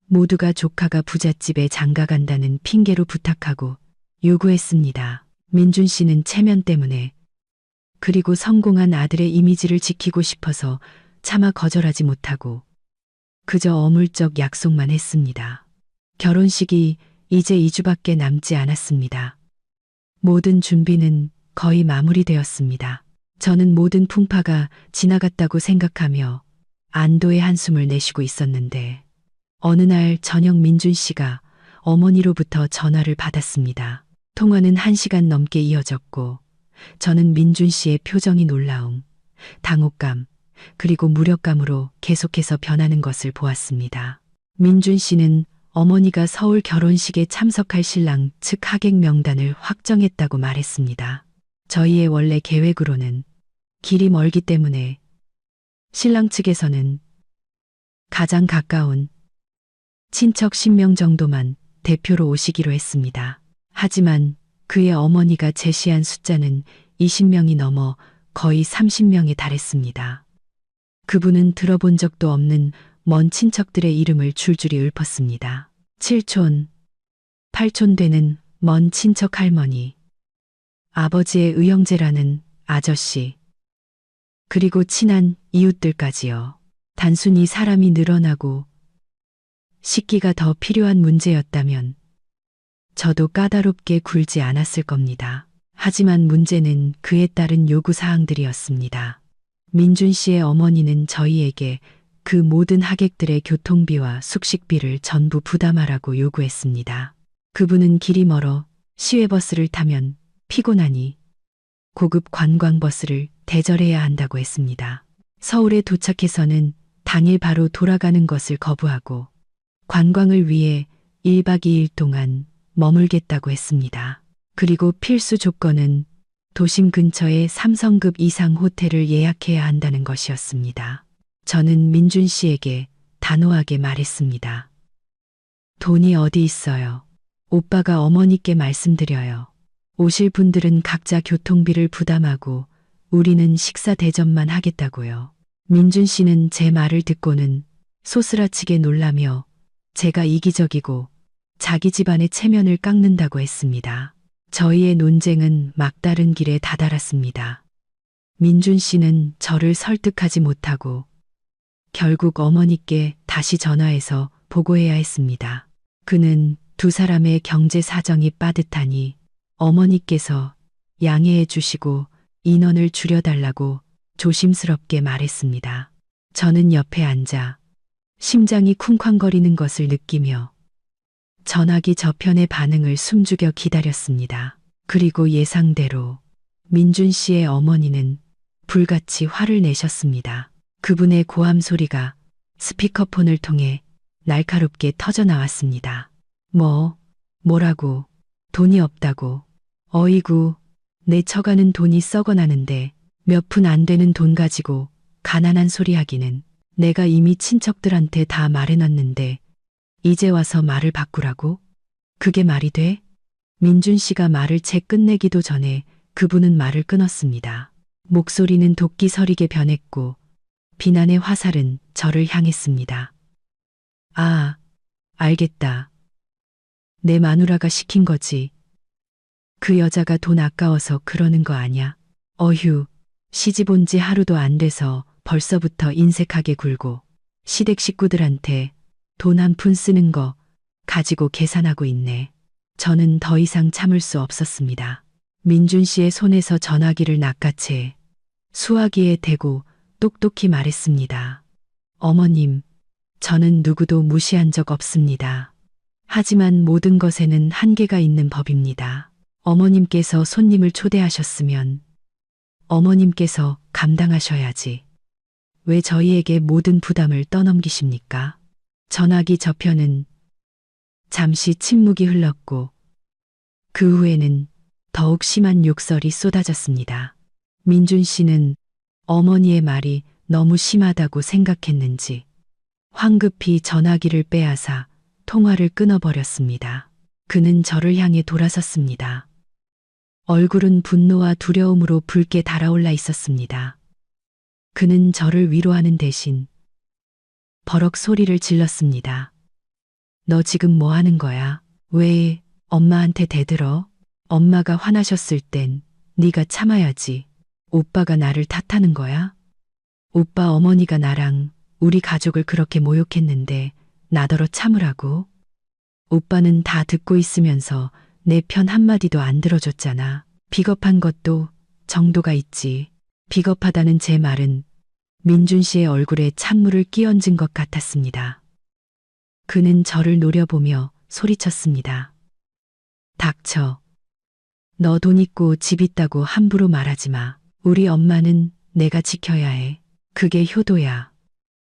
모두가 조카가 부잣집에 장가간다는 핑계로 부탁하고 요구했습니다. 민준 씨는 체면 때문에 그리고 성공한 아들의 이미지를 지키고 싶어서 차마 거절하지 못하고 그저 어물쩍 약속만 했습니다. 결혼식이 이제 2주밖에 남지 않았습니다. 모든 준비는 거의 마무리되었습니다. 저는 모든 풍파가 지나갔다고 생각하며 안도의 한숨을 내쉬고 있었는데 어느 날 저녁 민준 씨가 어머니로부터 전화를 받았습니다. 통화는 1시간 넘게 이어졌고 저는 민준 씨의 표정이 놀라움, 당혹감, 그리고 무력감으로 계속해서 변하는 것을 보았습니다. 민준 씨는 어머니가 서울 결혼식에 참석할 신랑 측 하객 명단을 확정했다고 말했습니다. 저희의 원래 계획으로는 길이 멀기 때문에 신랑 측에서는 가장 가까운 친척 10명 정도만 대표로 오시기로 했습니다. 하지만 그의 어머니가 제시한 숫자는 20명이 넘어 거의 30명에 달했습니다. 그분은 들어본 적도 없는 먼 친척들의 이름을 줄줄이 읊었습니다. 7촌, 8촌 되는 먼 친척 할머니, 아버지의 의형제라는 아저씨, 그리고 친한 이웃들까지요. 단순히 사람이 늘어나고 식기가 더 필요한 문제였다면 저도 까다롭게 굴지 않았을 겁니다. 하지만 문제는 그에 따른 요구사항들이었습니다. 민준 씨의 어머니는 저희에게 그 모든 하객들의 교통비와 숙식비를 전부 부담하라고 요구했습니다. 그분은 길이 멀어 시외버스를 타면 피곤하니 고급 관광버스를 대절해야 한다고 했습니다. 서울에 도착해서는 당일 바로 돌아가는 것을 거부하고 관광을 위해 1박 2일 동안 머물겠다고 했습니다. 그리고 필수 조건은 도심 근처에 3성급 이상 호텔을 예약해야 한다는 것이었습니다. 저는 민준 씨에게 단호하게 말했습니다. 돈이 어디 있어요? 오빠가 어머니께 말씀드려요. 오실 분들은 각자 교통비를 부담하고 우리는 식사 대접만 하겠다고요. 민준 씨는 제 말을 듣고는 소스라치게 놀라며 제가 이기적이고 자기 집안의 체면을 깎는다고 했습니다. 저희의 논쟁은 막다른 길에 다다랐습니다. 민준 씨는 저를 설득하지 못하고 결국 어머니께 다시 전화해서 보고해야 했습니다. 그는 두 사람의 경제 사정이 빠듯하니 어머니께서 양해해 주시고 인원을 줄여달라고 조심스럽게 말했습니다. 저는 옆에 앉아 심장이 쿵쾅거리는 것을 느끼며 전화기 저편의 반응을 숨죽여 기다렸습니다. 그리고 예상대로 민준 씨의 어머니는 불같이 화를 내셨습니다. 그분의 고함 소리가 스피커폰을 통해 날카롭게 터져 나왔습니다. 뭐라고, 돈이 없다고, 어이구, 내 처가는 돈이 썩어나는데 몇 푼 안 되는 돈 가지고 가난한 소리 하기는 내가 이미 친척들한테 다 말해놨는데 이제 와서 말을 바꾸라고? 그게 말이 돼? 민준 씨가 말을 채 끝내기도 전에 그분은 말을 끊었습니다. 목소리는 도끼 서리게 변했고 비난의 화살은 저를 향했습니다. 아, 알겠다. 내 마누라가 시킨 거지. 그 여자가 돈 아까워서 그러는 거 아냐? 어휴, 시집 온 지 하루도 안 돼서 벌써부터 인색하게 굴고 시댁 식구들한테 돈 한 푼 쓰는 거 가지고 계산하고 있네. 저는 더 이상 참을 수 없었습니다. 민준 씨의 손에서 전화기를 낚아채 수화기에 대고 똑똑히 말했습니다. 어머님, 저는 누구도 무시한 적 없습니다. 하지만 모든 것에는 한계가 있는 법입니다. 어머님께서 손님을 초대하셨으면 어머님께서 감당하셔야지. 왜 저희에게 모든 부담을 떠넘기십니까? 전화기 저편은 잠시 침묵이 흘렀고 그 후에는 더욱 심한 욕설이 쏟아졌습니다. 민준 씨는 어머니의 말이 너무 심하다고 생각했는지 황급히 전화기를 빼앗아 통화를 끊어버렸습니다. 그는 저를 향해 돌아섰습니다. 얼굴은 분노와 두려움으로 붉게 달아올라 있었습니다. 그는 저를 위로하는 대신 버럭 소리를 질렀습니다. 너 지금 뭐 하는 거야? 왜 엄마한테 대들어? 엄마가 화나셨을 땐 네가 참아야지. 오빠가 나를 탓하는 거야? 오빠 어머니가 나랑 우리 가족을 그렇게 모욕했는데 나더러 참으라고? 오빠는 다 듣고 있으면서 내 편 한마디도 안 들어줬잖아. 비겁한 것도 정도가 있지. 비겁하다는 제 말은 민준 씨의 얼굴에 찬물을 끼얹은 것 같았습니다. 그는 저를 노려보며 소리쳤습니다. 닥쳐. 너 돈 있고 집 있다고 함부로 말하지 마. 우리 엄마는 내가 지켜야 해. 그게 효도야.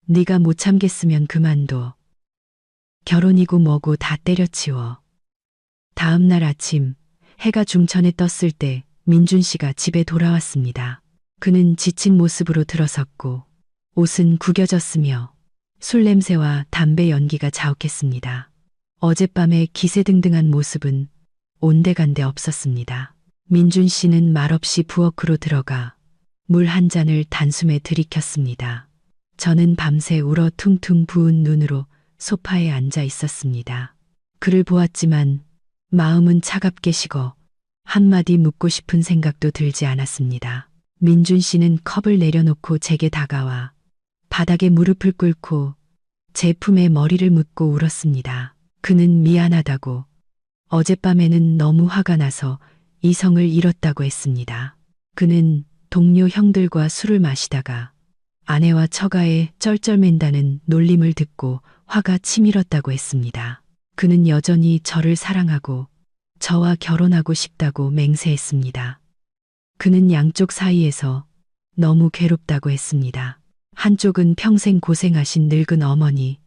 네가 못 참겠으면 그만둬. 결혼이고 뭐고 다 때려치워. 다음 날 아침 해가 중천에 떴을 때 민준 씨가 집에 돌아왔습니다. 그는 지친 모습으로 들어섰고 옷은 구겨졌으며 술 냄새와 담배 연기가 자욱했습니다. 어젯밤의 기세등등한 모습은 온데간데 없었습니다. 민준 씨는 말없이 부엌으로 들어가 물 한 잔을 단숨에 들이켰습니다. 저는 밤새 울어 퉁퉁 부은 눈으로 소파에 앉아 있었습니다. 그를 보았지만 마음은 차갑게 식어 한마디 묻고 싶은 생각도 들지 않았습니다. 민준 씨는 컵을 내려놓고 제게 다가와 바닥에 무릎을 꿇고 제 품에 머리를 묻고 울었습니다. 그는 미안하다고, 어젯밤에는 너무 화가 나서 이성을 잃었다고 했습니다. 그는 동료 형들과 술을 마시다가 아내와 처가에 쩔쩔맨다는 놀림을 듣고 화가 치밀었다고 했습니다. 그는 여전히 저를 사랑하고 저와 결혼하고 싶다고 맹세했습니다. 그는 양쪽 사이에서 너무 괴롭다고 했습니다. 한쪽은 평생 고생하신 늙은 어머니,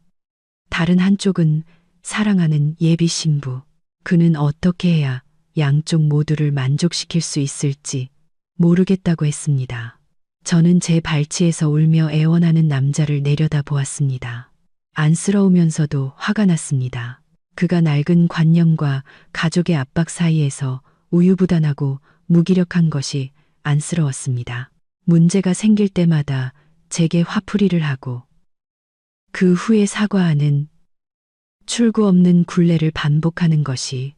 다른 한쪽은 사랑하는 예비 신부. 그는 어떻게 해야 양쪽 모두를 만족시킬 수 있을지 모르겠다고 했습니다. 저는 제 발치에서 울며 애원하는 남자를 내려다 보았습니다. 안쓰러우면서도 화가 났습니다. 그가 낡은 관념과 가족의 압박 사이에서 우유부단하고 무기력한 것이 안쓰러웠습니다. 문제가 생길 때마다 제게 화풀이를 하고 그 후에 사과하는 출구 없는 굴레를 반복하는 것이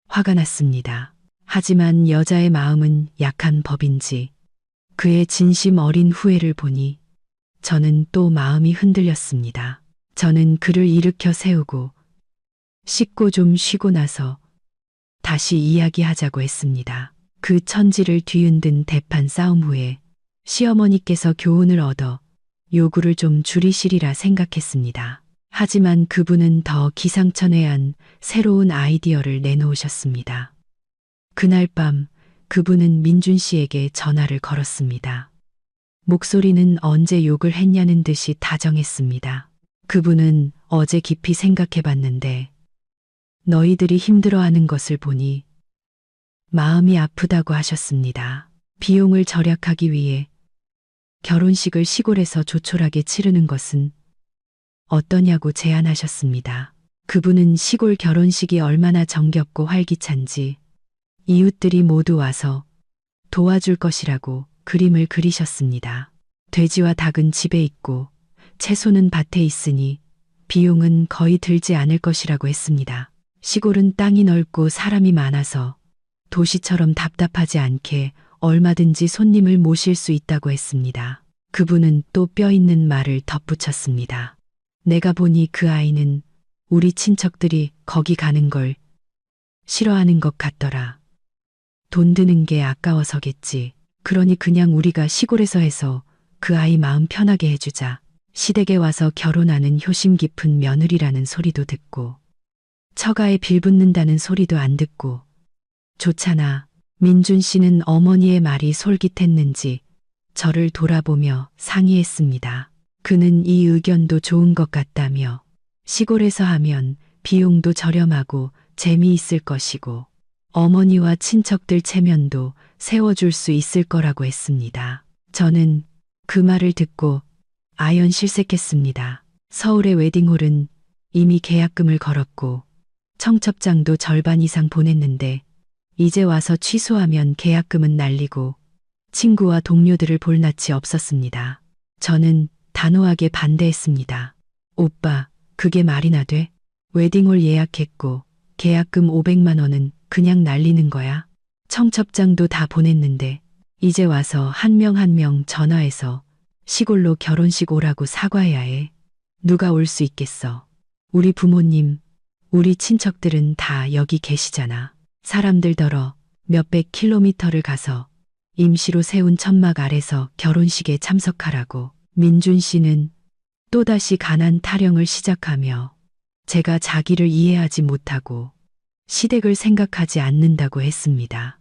화가 났습니다. 하지만 여자의 마음은 약한 법인지 그의 진심 어린 후회를 보니 저는 또 마음이 흔들렸습니다. 저는 그를 일으켜 세우고 씻고 좀 쉬고 나서 다시 이야기하자고 했습니다. 그 천지를 뒤흔든 대판 싸움 후에 시어머니께서 교훈을 얻어 요구를 좀 줄이시리라 생각했습니다. 하지만 그분은 더 기상천외한 새로운 아이디어를 내놓으셨습니다. 그날 밤 그분은 민준 씨에게 전화를 걸었습니다. 목소리는 언제 욕을 했냐는 듯이 다정했습니다. 그분은 어제 깊이 생각해 봤는데 너희들이 힘들어하는 것을 보니 마음이 아프다고 하셨습니다. 비용을 절약하기 위해 결혼식을 시골에서 조촐하게 치르는 것은 어떠냐고 제안하셨습니다. 그분은 시골 결혼식이 얼마나 정겹고 활기찬지 이웃들이 모두 와서 도와줄 것이라고 그림을 그리셨습니다. 돼지와 닭은 집에 있고 채소는 밭에 있으니 비용은 거의 들지 않을 것이라고 했습니다. 시골은 땅이 넓고 사람이 많아서 도시처럼 답답하지 않게 얼마든지 손님을 모실 수 있다고 했습니다. 그분은 또 뼈 있는 말을 덧붙였습니다. 내가 보니 그 아이는 우리 친척들이 거기 가는 걸 싫어하는 것 같더라. 돈 드는 게 아까워서겠지. 그러니 그냥 우리가 시골에서 해서 그 아이 마음 편하게 해주자. 시댁에 와서 결혼하는 효심 깊은 며느리라는 소리도 듣고 처가에 빌붙는다는 소리도 안 듣고 좋잖아. 민준 씨는 어머니의 말이 솔깃했는지 저를 돌아보며 상의했습니다. 그는 이 의견도 좋은 것 같다며 시골에서 하면 비용도 저렴하고 재미있을 것이고 어머니와 친척들 체면도 세워줄 수 있을 거라고 했습니다. 저는 그 말을 듣고 아연실색했습니다. 서울의 웨딩홀은 이미 계약금을 걸었고 청첩장도 절반 이상 보냈는데 이제 와서 취소하면 계약금은 날리고 친구와 동료들을 볼 낯이 없었습니다. 저는 단호하게 반대했습니다. 오빠, 그게 말이나 돼? 웨딩홀 예약했고 계약금 500만 원은 그냥 날리는 거야. 청첩장도 다 보냈는데 이제 와서 한 명 한 명 전화해서 시골로 결혼식 오라고 사과해야 해. 누가 올 수 있겠어. 우리 부모님, 우리 친척들은 다 여기 계시잖아. 사람들더러 몇백 킬로미터를 가서 임시로 세운 천막 아래서 결혼식에 참석하라고. 민준 씨는 또다시 가난 타령을 시작하며 제가 자기를 이해하지 못하고 시댁을 생각하지 않는다고 했습니다.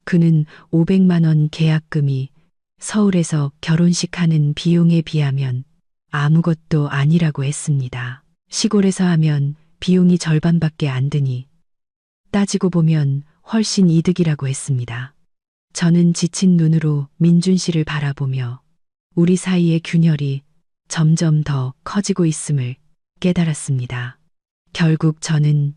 그는 500만 원 계약금이 서울에서 결혼식 하는 비용에 비하면 아무것도 아니라고 했습니다. 시골에서 하면 비용이 절반밖에 안 드니 따지고 보면 훨씬 이득이라고 했습니다. 저는 지친 눈으로 민준 씨를 바라보며 우리 사이의 균열이 점점 더 커지고 있음을 깨달았습니다. 결국 저는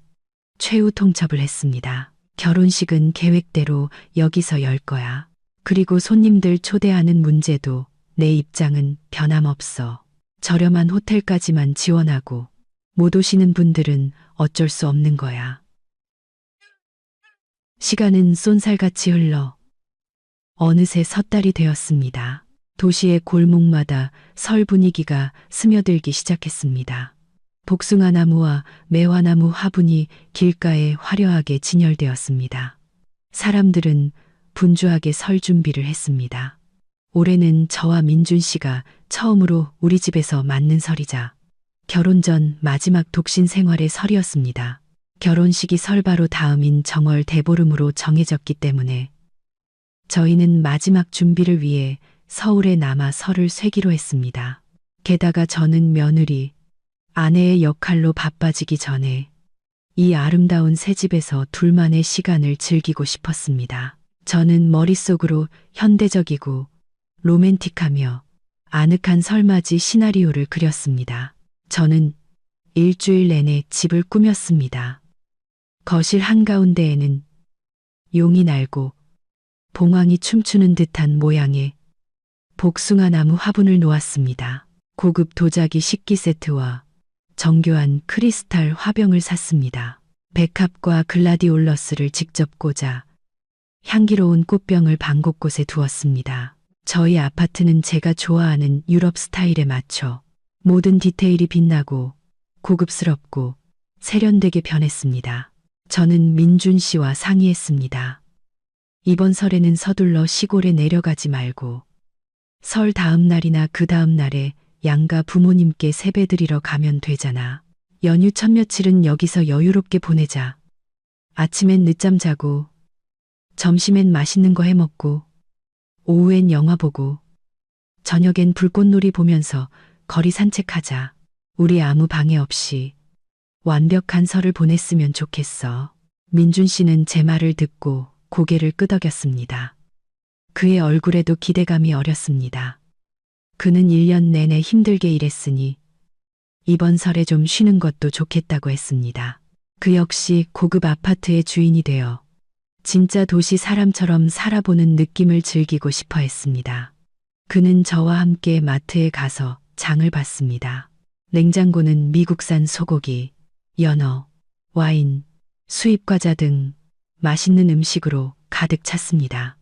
최후 통첩을 했습니다. 결혼식은 계획대로 여기서 열 거야. 그리고 손님들 초대하는 문제도 내 입장은 변함없어. 저렴한 호텔까지만 지원하고 못 오시는 분들은 어쩔 수 없는 거야. 시간은 쏜살같이 흘러 어느새 섣달이 되었습니다. 도시의 골목마다 설 분위기가 스며들기 시작했습니다. 복숭아 나무와 매화나무 화분이 길가에 화려하게 진열되었습니다. 사람들은 분주하게 설 준비를 했습니다. 올해는 저와 민준 씨가 처음으로 우리 집에서 맞는 설이자 결혼 전 마지막 독신 생활의 설이었습니다. 결혼식이 설 바로 다음인 정월 대보름으로 정해졌기 때문에 저희는 마지막 준비를 위해 서울에 남아 설을 쇠기로 했습니다. 게다가 저는 며느리, 아내의 역할로 바빠지기 전에 이 아름다운 새 집에서 둘만의 시간을 즐기고 싶었습니다. 저는 머릿속으로 현대적이고 로맨틱하며 아늑한 설맞이 시나리오를 그렸습니다. 저는 일주일 내내 집을 꾸몄습니다. 거실 한가운데에는 용이 날고 봉황이 춤추는 듯한 모양의 복숭아 나무 화분을 놓았습니다. 고급 도자기 식기 세트와 정교한 크리스탈 화병을 샀습니다. 백합과 글라디올러스를 직접 꽂아 향기로운 꽃병을 방 곳곳에 두었습니다. 저희 아파트는 제가 좋아하는 유럽 스타일에 맞춰 모든 디테일이 빛나고 고급스럽고 세련되게 변했습니다. 저는 민준 씨와 상의했습니다. 이번 설에는 서둘러 시골에 내려가지 말고 설 다음 날이나 그 다음 날에 양가 부모님께 세배드리러 가면 되잖아. 연휴 첫 며칠은 여기서 여유롭게 보내자. 아침엔 늦잠 자고 점심엔 맛있는 거 해먹고 오후엔 영화 보고 저녁엔 불꽃놀이 보면서 거리 산책하자. 우리 아무 방해 없이 완벽한 설을 보냈으면 좋겠어. 민준 씨는 제 말을 듣고 고개를 끄덕였습니다. 그의 얼굴에도 기대감이 어렸습니다. 그는 1년 내내 힘들게 일했으니 이번 설에 좀 쉬는 것도 좋겠다고 했습니다. 그 역시 고급 아파트의 주인이 되어 진짜 도시 사람처럼 살아보는 느낌을 즐기고 싶어 했습니다. 그는 저와 함께 마트에 가서 장을 봤습니다. 냉장고는 미국산 소고기, 연어, 와인, 수입과자 등 맛있는 음식으로 가득 찼습니다.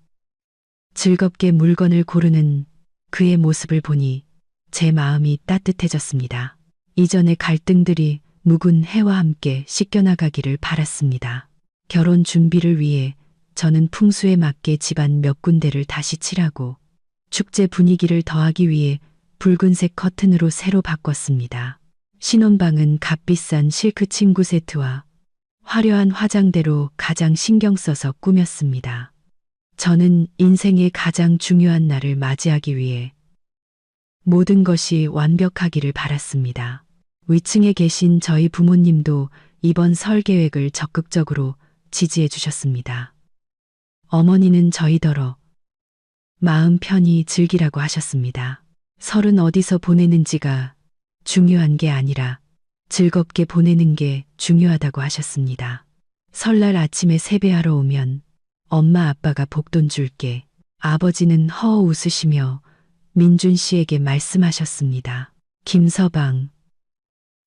즐겁게 물건을 고르는 그의 모습을 보니 제 마음이 따뜻해졌습니다. 이전의 갈등들이 묵은 해와 함께 씻겨나가기를 바랐습니다. 결혼 준비를 위해 저는 풍수에 맞게 집안 몇 군데를 다시 칠하고 축제 분위기를 더하기 위해 붉은색 커튼으로 새로 바꿨습니다. 신혼방은 값비싼 실크 침구 세트와 화려한 화장대로 가장 신경 써서 꾸몄습니다. 저는 인생의 가장 중요한 날을 맞이하기 위해 모든 것이 완벽하기를 바랐습니다. 위층에 계신 저희 부모님도 이번 설 계획을 적극적으로 지지해 주셨습니다. 어머니는 저희더러 마음 편히 즐기라고 하셨습니다. 설은 어디서 보내는지가 중요한 게 아니라 즐겁게 보내는 게 중요하다고 하셨습니다. 설날 아침에 세배하러 오면 엄마 아빠가 복돈 줄게. 아버지는 허어 웃으시며 민준 씨에게 말씀하셨습니다. 김서방,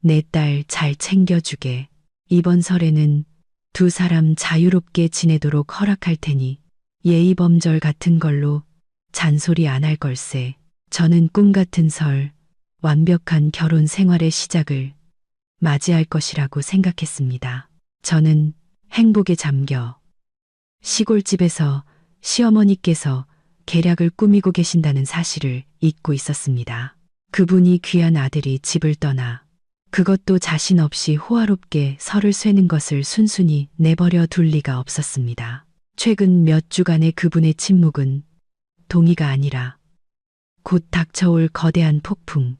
내 딸 잘 챙겨주게. 이번 설에는 두 사람 자유롭게 지내도록 허락할 테니 예의범절 같은 걸로 잔소리 안 할 걸세. 저는 꿈 같은 설, 완벽한 결혼 생활의 시작을 맞이할 것이라고 생각했습니다. 저는 행복에 잠겨 시골집에서 시어머니께서 계략을 꾸미고 계신다는 사실을 잊고 있었습니다. 그분이 귀한 아들이 집을 떠나 그것도 자신 없이 호화롭게 설을 쇠는 것을 순순히 내버려 둘 리가 없었습니다. 최근 몇 주간의 그분의 침묵은 동의가 아니라 곧 닥쳐올 거대한 폭풍,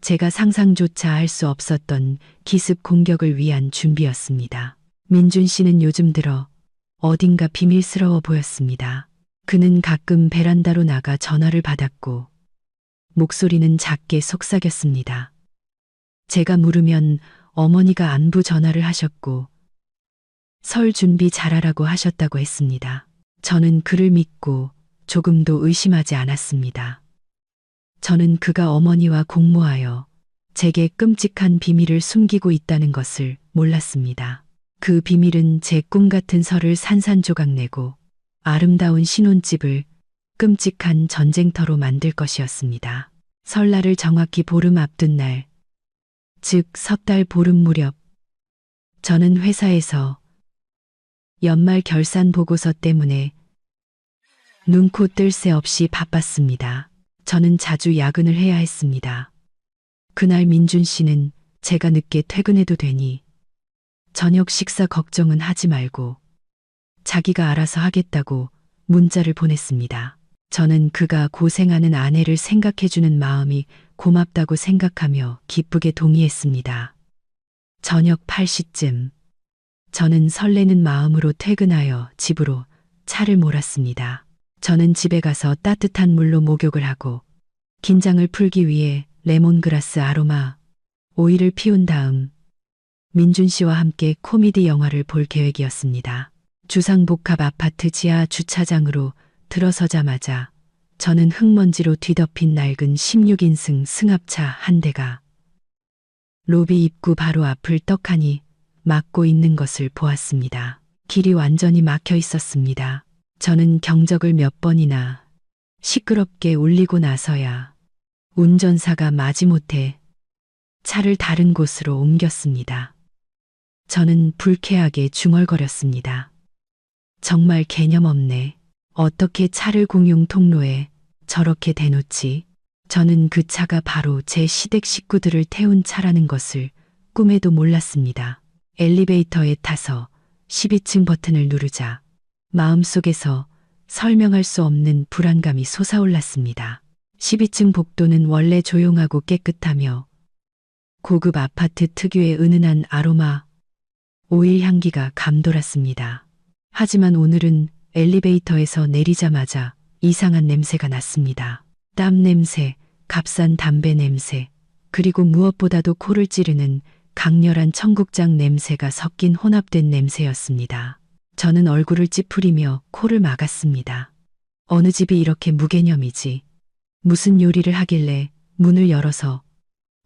제가 상상조차 할 수 없었던 기습 공격을 위한 준비였습니다. 민준 씨는 요즘 들어 어딘가 비밀스러워 보였습니다. 그는 가끔 베란다로 나가 전화를 받았고 목소리는 작게 속삭였습니다. 제가 물으면 어머니가 안부 전화를 하셨고 설 준비 잘하라고 하셨다고 했습니다. 저는 그를 믿고 조금도 의심하지 않았습니다. 저는 그가 어머니와 공모하여 제게 끔찍한 비밀을 숨기고 있다는 것을 몰랐습니다. 그 비밀은 제 꿈 같은 설을 산산조각 내고 아름다운 신혼집을 끔찍한 전쟁터로 만들 것이었습니다. 설날을 정확히 보름 앞둔 날, 즉 섣달 보름 무렵, 저는 회사에서 연말 결산 보고서 때문에 눈코 뜰 새 없이 바빴습니다. 저는 자주 야근을 해야 했습니다. 그날 민준 씨는 제가 늦게 퇴근해도 되니 저녁 식사 걱정은 하지 말고 자기가 알아서 하겠다고 문자를 보냈습니다. 저는 그가 고생하는 아내를 생각해주는 마음이 고맙다고 생각하며 기쁘게 동의했습니다. 저녁 8시쯤 저는 설레는 마음으로 퇴근하여 집으로 차를 몰았습니다. 저는 집에 가서 따뜻한 물로 목욕을 하고 긴장을 풀기 위해 레몬그라스 아로마 오일을 피운 다음 민준 씨와 함께 코미디 영화를 볼 계획이었습니다. 주상복합 아파트 지하 주차장으로 들어서자마자 저는 흙먼지로 뒤덮인 낡은 16인승 승합차 한 대가 로비 입구 바로 앞을 떡하니 막고 있는 것을 보았습니다. 길이 완전히 막혀 있었습니다. 저는 경적을 몇 번이나 시끄럽게 울리고 나서야 운전사가 마지못해 차를 다른 곳으로 옮겼습니다. 저는 불쾌하게 중얼거렸습니다. 정말 개념 없네. 어떻게 차를 공용 통로에 저렇게 대놓지? 저는 그 차가 바로 제 시댁 식구들을 태운 차라는 것을 꿈에도 몰랐습니다. 엘리베이터에 타서 12층 버튼을 누르자 마음속에서 설명할 수 없는 불안감이 솟아올랐습니다. 12층 복도는 원래 조용하고 깨끗하며 고급 아파트 특유의 은은한 아로마 오일 향기가 감돌았습니다. 하지만 오늘은 엘리베이터에서 내리자마자 이상한 냄새가 났습니다. 땀 냄새, 값싼 담배 냄새, 그리고 무엇보다도 코를 찌르는 강렬한 청국장 냄새가 섞인 혼합된 냄새였습니다. 저는 얼굴을 찌푸리며 코를 막았습니다. 어느 집이 이렇게 무개념이지? 무슨 요리를 하길래 문을 열어서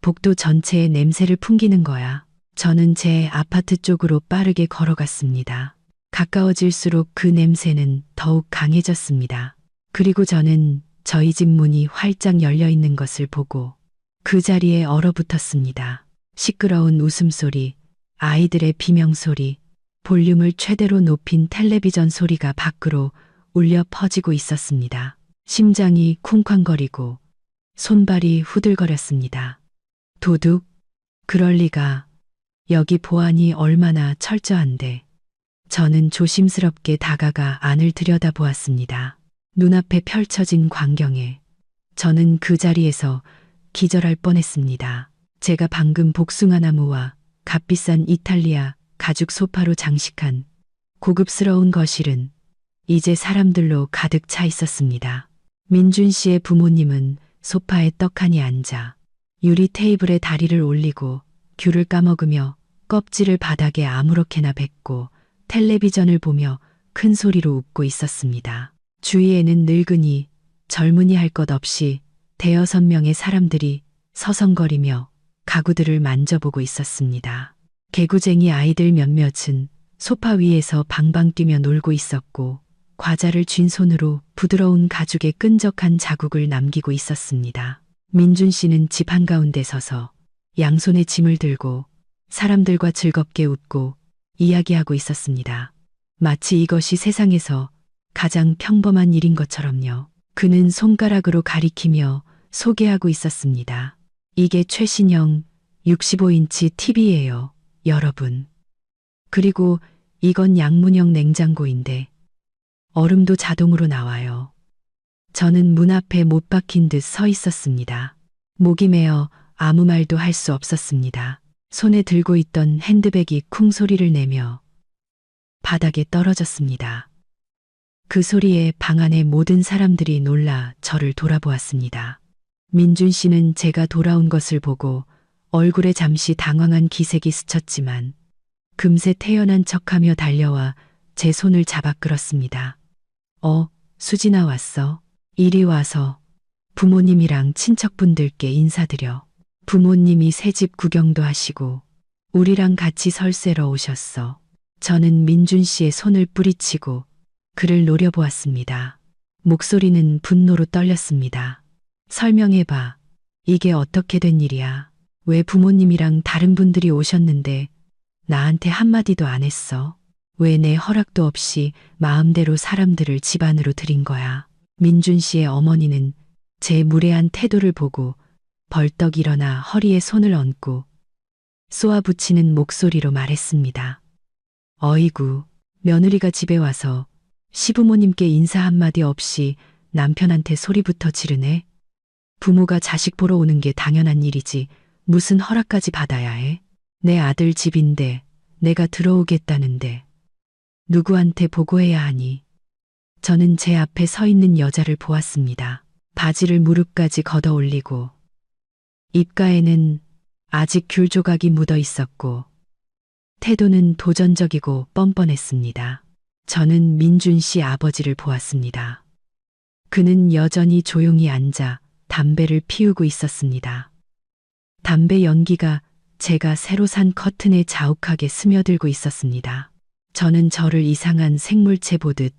복도 전체에 냄새를 풍기는 거야. 저는 제 아파트 쪽으로 빠르게 걸어갔습니다. 가까워질수록 그 냄새는 더욱 강해졌습니다. 그리고 저는 저희 집 문이 활짝 열려 있는 것을 보고 그 자리에 얼어붙었습니다. 시끄러운 웃음소리, 아이들의 비명소리, 볼륨을 최대로 높인 텔레비전 소리가 밖으로 울려 퍼지고 있었습니다. 심장이 쿵쾅거리고 손발이 후들거렸습니다. 도둑? 그럴 리가. 여기 보안이 얼마나 철저한데. 저는 조심스럽게 다가가 안을 들여다보았습니다. 눈앞에 펼쳐진 광경에 저는 그 자리에서 기절할 뻔했습니다. 제가 방금 복숭아나무와 값비싼 이탈리아 가죽 소파로 장식한 고급스러운 거실은 이제 사람들로 가득 차 있었습니다. 민준 씨의 부모님은 소파에 떡하니 앉아 유리 테이블에 다리를 올리고 귤을 까먹으며 껍질을 바닥에 아무렇게나 뱉고 텔레비전을 보며 큰 소리로 웃고 있었습니다. 주위에는 늙은이, 젊은이 할 것 없이 대여섯 명의 사람들이 서성거리며 가구들을 만져보고 있었습니다. 개구쟁이 아이들 몇몇은 소파 위에서 방방 뛰며 놀고 있었고 과자를 쥔 손으로 부드러운 가죽에 끈적한 자국을 남기고 있었습니다. 민준 씨는 집 한가운데 서서 양손에 짐을 들고 사람들과 즐겁게 웃고 이야기하고 있었습니다. 마치 이것이 세상에서 가장 평범한 일인 것처럼요. 그는 손가락으로 가리키며 소개하고 있었습니다. 이게 최신형 65인치 TV예요, 여러분. 그리고 이건 양문형 냉장고인데 얼음도 자동으로 나와요. 저는 문 앞에 못 박힌 듯 서 있었습니다. 목이 메어 아무 말도 할 수 없었습니다. 손에 들고 있던 핸드백이 쿵 소리를 내며 바닥에 떨어졌습니다. 그 소리에 방 안의 모든 사람들이 놀라 저를 돌아보았습니다. 민준 씨는 제가 돌아온 것을 보고 얼굴에 잠시 당황한 기색이 스쳤지만 금세 태연한 척하며 달려와 제 손을 잡아 끌었습니다. 수진아 왔어. 이리 와서 부모님이랑 친척분들께 인사드려. 부모님이 새집 구경도 하시고 우리랑 같이 설세러 오셨어. 저는 민준 씨의 손을 뿌리치고 그를 노려보았습니다. 목소리는 분노로 떨렸습니다. 설명해봐. 이게 어떻게 된 일이야? 왜 부모님이랑 다른 분들이 오셨는데 나한테 한마디도 안 했어? 왜 내 허락도 없이 마음대로 사람들을 집 안으로 들인 거야? 민준 씨의 어머니는 제 무례한 태도를 보고 벌떡 일어나 허리에 손을 얹고 쏘아붙이는 목소리로 말했습니다. 어이구, 며느리가 집에 와서 시부모님께 인사 한마디 없이 남편한테 소리부터 지르네. 부모가 자식 보러 오는 게 당연한 일이지 무슨 허락까지 받아야 해? 내 아들 집인데 내가 들어오겠다는데 누구한테 보고해야 하니? 저는 제 앞에 서 있는 여자를 보았습니다. 바지를 무릎까지 걷어 올리고 입가에는 아직 귤 조각이 묻어 있었고 태도는 도전적이고 뻔뻔했습니다. 저는 민준 씨 아버지를 보았습니다. 그는 여전히 조용히 앉아 담배를 피우고 있었습니다. 담배 연기가 제가 새로 산 커튼에 자욱하게 스며들고 있었습니다. 저는 저를 이상한 생물체 보듯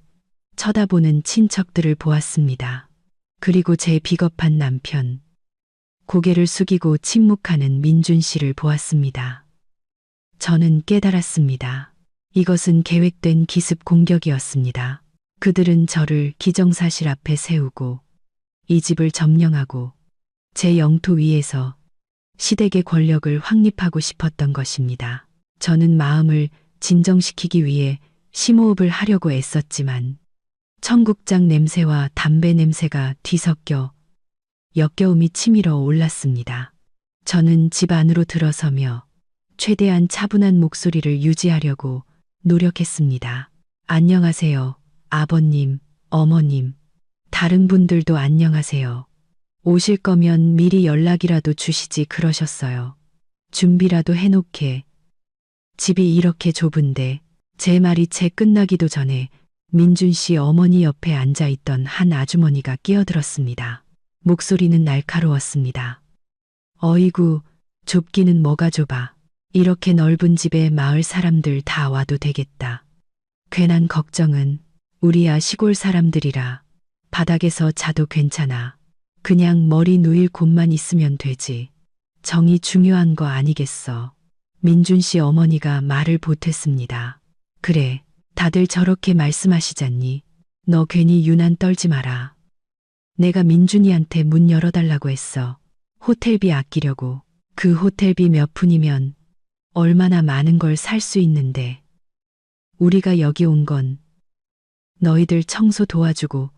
쳐다보는 친척들을 보았습니다. 그리고 제 비겁한 남편, 고개를 숙이고 침묵하는 민준 씨를 보았습니다. 저는 깨달았습니다. 이것은 계획된 기습 공격이었습니다. 그들은 저를 기정사실 앞에 세우고 이 집을 점령하고 제 영토 위에서 시댁의 권력을 확립하고 싶었던 것입니다. 저는 마음을 진정시키기 위해 심호흡을 하려고 애썼지만 청국장 냄새와 담배 냄새가 뒤섞여 역겨움이 치밀어 올랐습니다. 저는 집 안으로 들어서며 최대한 차분한 목소리를 유지하려고 노력했습니다. 안녕하세요, 아버님, 어머님, 다른 분들도 안녕하세요. 오실 거면 미리 연락이라도 주시지 그러셨어요. 준비라도 해놓게. 집이 이렇게 좁은데 제 말이 채 끝나기도 전에 민준 씨 어머니 옆에 앉아있던 한 아주머니가 끼어들었습니다. 목소리는 날카로웠습니다. 어이구, 좁기는 뭐가 좁아. 이렇게 넓은 집에 마을 사람들 다 와도 되겠다. 괜한 걱정은 우리야 시골 사람들이라 바닥에서 자도 괜찮아. 그냥 머리 누일 곳만 있으면 되지. 정이 중요한 거 아니겠어. 민준 씨 어머니가 말을 보탰습니다. 그래, 다들 저렇게 말씀하시잖니. 너 괜히 유난 떨지 마라. 내가 민준이한테 문 열어달라고 했어. 호텔비 아끼려고. 그 호텔비 몇 푼이면 얼마나 많은 걸 살 수 있는데. 우리가 여기 온 건 너희들 청소 도와주고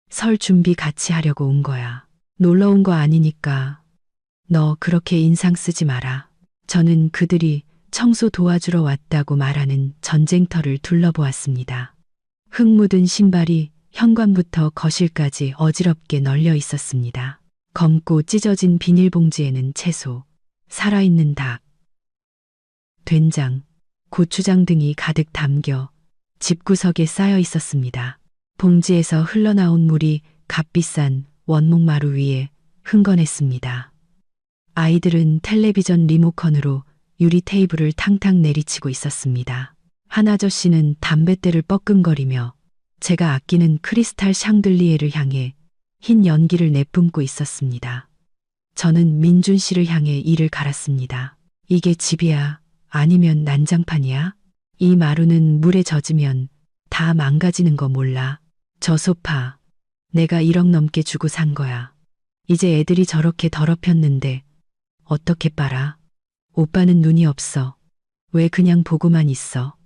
설 준비 같이 하려고 온 거야. 놀러 온 거 아니니까 너 그렇게 인상 쓰지 마라. 저는 그들이 청소 도와주러 왔다고 말하는 전쟁터를 둘러보았습니다. 흙 묻은 신발이 현관부터 거실까지 어지럽게 널려 있었습니다. 검고 찢어진 비닐봉지에는 채소, 살아있는 닭, 된장, 고추장 등이 가득 담겨 집구석에 쌓여 있었습니다. 봉지에서 흘러나온 물이 값비싼 원목 마루 위에 흥건했습니다. 아이들은 텔레비전 리모컨으로 유리 테이블을 탕탕 내리치고 있었습니다. 한 아저씨는 담뱃대를 뻐끔거리며 제가 아끼는 크리스탈 샹들리에를 향해 흰 연기를 내뿜고 있었습니다. 저는 민준 씨를 향해 이를 갈았습니다. 이게 집이야? 아니면 난장판이야? 이 마루는 물에 젖으면 다 망가지는 거 몰라? 저 소파 내가 1억 넘게 주고 산 거야. 이제 애들이 저렇게 더럽혔는데 어떻게 빨아? 오빠는 눈이 없어. 왜 그냥 보고만 있어?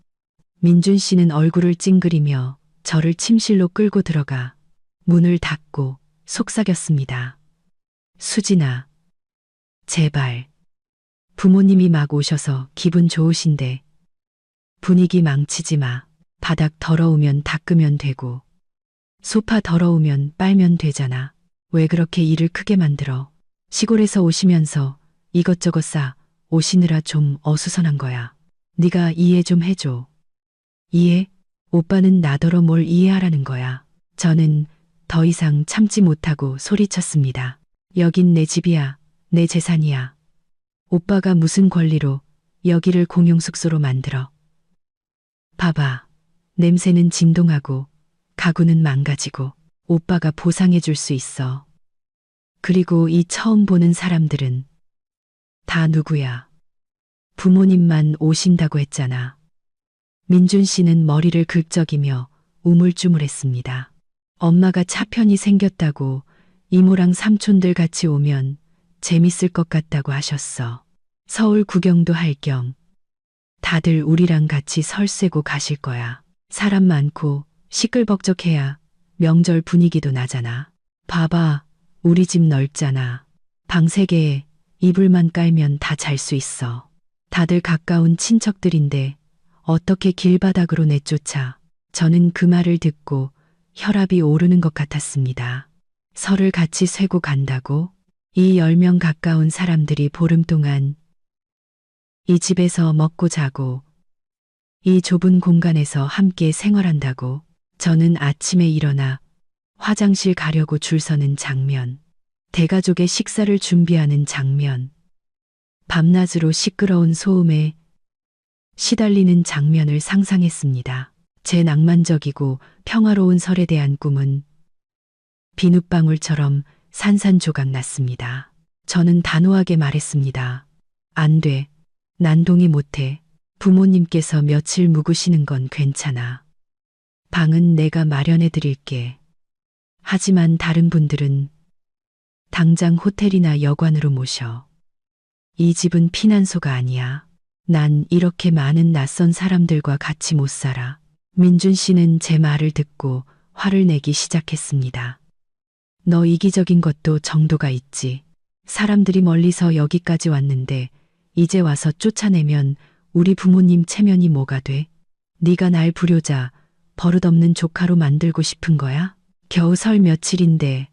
민준 씨는 얼굴을 찡그리며 저를 침실로 끌고 들어가 문을 닫고 속삭였습니다. 수진아, 제발. 부모님이 막 오셔서 기분 좋으신데 분위기 망치지 마. 바닥 더러우면 닦으면 되고 소파 더러우면 빨면 되잖아. 왜 그렇게 일을 크게 만들어? 시골에서 오시면서 이것저것 싸 오시느라 좀 어수선한 거야. 네가 이해 좀 해줘. 이해? 오빠는 나더러 뭘 이해하라는 거야. 저는 더 이상 참지 못하고 소리쳤습니다. 여긴 내 집이야. 내 재산이야. 오빠가 무슨 권리로 여기를 공용 숙소로 만들어. 봐봐. 냄새는 진동하고 가구는 망가지고 오빠가 보상해 줄 수 있어. 그리고 이 처음 보는 사람들은 다 누구야? 부모님만 오신다고 했잖아. 민준 씨는 머리를 긁적이며 우물쭈물했습니다. 엄마가 차편이 생겼다고 이모랑 삼촌들 같이 오면 재밌을 것 같다고 하셨어. 서울 구경도 할 겸 다들 우리랑 같이 설세고 가실 거야. 사람 많고 시끌벅적해야 명절 분위기도 나잖아. 봐봐, 우리 집 넓잖아. 방 3개에 이불만 깔면 다 잘 수 있어. 다들 가까운 친척들인데 어떻게 길바닥으로 내쫓아. 저는 그 말을 듣고 혈압이 오르는 것 같았습니다. 설을 같이 쇠고 간다고? 이 10명 가까운 사람들이 보름 동안 이 집에서 먹고 자고 이 좁은 공간에서 함께 생활한다고? 저는 아침에 일어나 화장실 가려고 줄 서는 장면, 대가족의 식사를 준비하는 장면, 밤낮으로 시끄러운 소음에 시달리는 장면을 상상했습니다. 제 낭만적이고 평화로운 설에 대한 꿈은 비눗방울처럼 산산조각 났습니다. 저는 단호하게 말했습니다. 안 돼. 난 동의 못해. 부모님께서 며칠 묵으시는 건 괜찮아. 방은 내가 마련해 드릴게. 하지만 다른 분들은 당장 호텔이나 여관으로 모셔. 이 집은 피난소가 아니야. 난 이렇게 많은 낯선 사람들과 같이 못 살아. 민준 씨는 제 말을 듣고 화를 내기 시작했습니다. 너 이기적인 것도 정도가 있지. 사람들이 멀리서 여기까지 왔는데 이제 와서 쫓아내면 우리 부모님 체면이 뭐가 돼? 네가 날 불효자, 버릇없는 조카로 만들고 싶은 거야? 겨우 설 며칠인데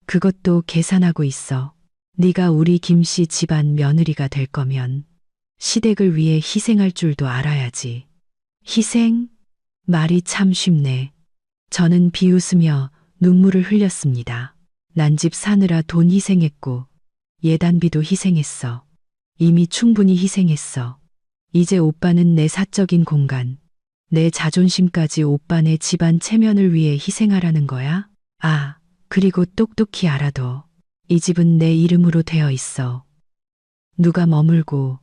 그것도 계산하고 있어. 네가 우리 김씨 집안 며느리가 될 거면 시댁을 위해 희생할 줄도 알아야지. 희생? 말이 참 쉽네. 저는 비웃으며 눈물을 흘렸습니다. 난 집 사느라 돈 희생했고 예단비도 희생했어. 이미 충분히 희생했어. 이제 오빠는 내 사적인 공간, 내 자존심까지 오빠네 집안 체면을 위해 희생하라는 거야? 아, 그리고 똑똑히 알아둬. 이 집은 내 이름으로 되어 있어. 누가 머물고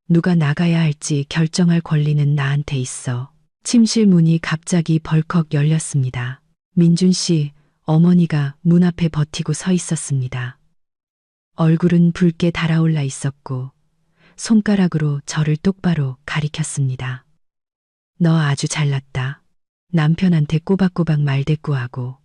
누가 나가야 할지 결정할 권리는 나한테 있어. 침실 문이 갑자기 벌컥 열렸습니다. 민준 씨, 어머니가 문 앞에 버티고 서 있었습니다. 얼굴은 붉게 달아올라 있었고 손가락으로 저를 똑바로 가리켰습니다. 너 아주 잘났다. 남편한테 꼬박꼬박 말대꾸하고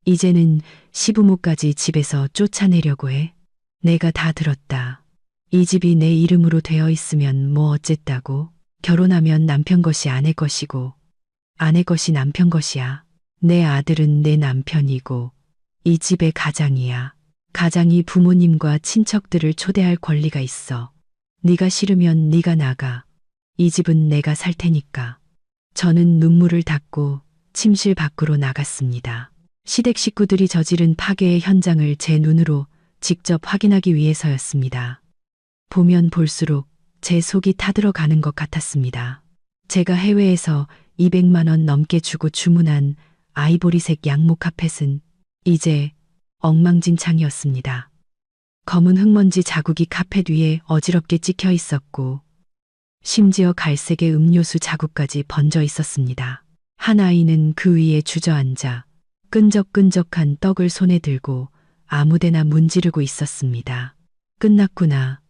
이제는 시부모까지 집에서 쫓아내려고 해. 내가 다 들었다. 이 집이 내 이름으로 되어 있으면 뭐 어쨌다고? 결혼하면 남편 것이 아내 것이고 아내 것이 남편 것이야. 내 아들은 내 남편이고 이 집의 가장이야. 가장이 부모님과 친척들을 초대할 권리가 있어. 네가 싫으면 네가 나가. 이 집은 내가 살 테니까. 저는 눈물을 닦고 침실 밖으로 나갔습니다. 시댁 식구들이 저지른 파괴의 현장을 제 눈으로 직접 확인하기 위해서였습니다. 보면 볼수록 제 속이 타들어가는 것 같았습니다. 제가 해외에서 200만 원 넘게 주고 주문한 아이보리색 양모 카펫은 이제 엉망진창이었습니다. 검은 흙먼지 자국이 카펫 위에 어지럽게 찍혀 있었고 심지어 갈색의 음료수 자국까지 번져 있었습니다. 한 아이는 그 위에 주저앉아 끈적끈적한 떡을 손에 들고 아무데나 문지르고 있었습니다. 끝났구나.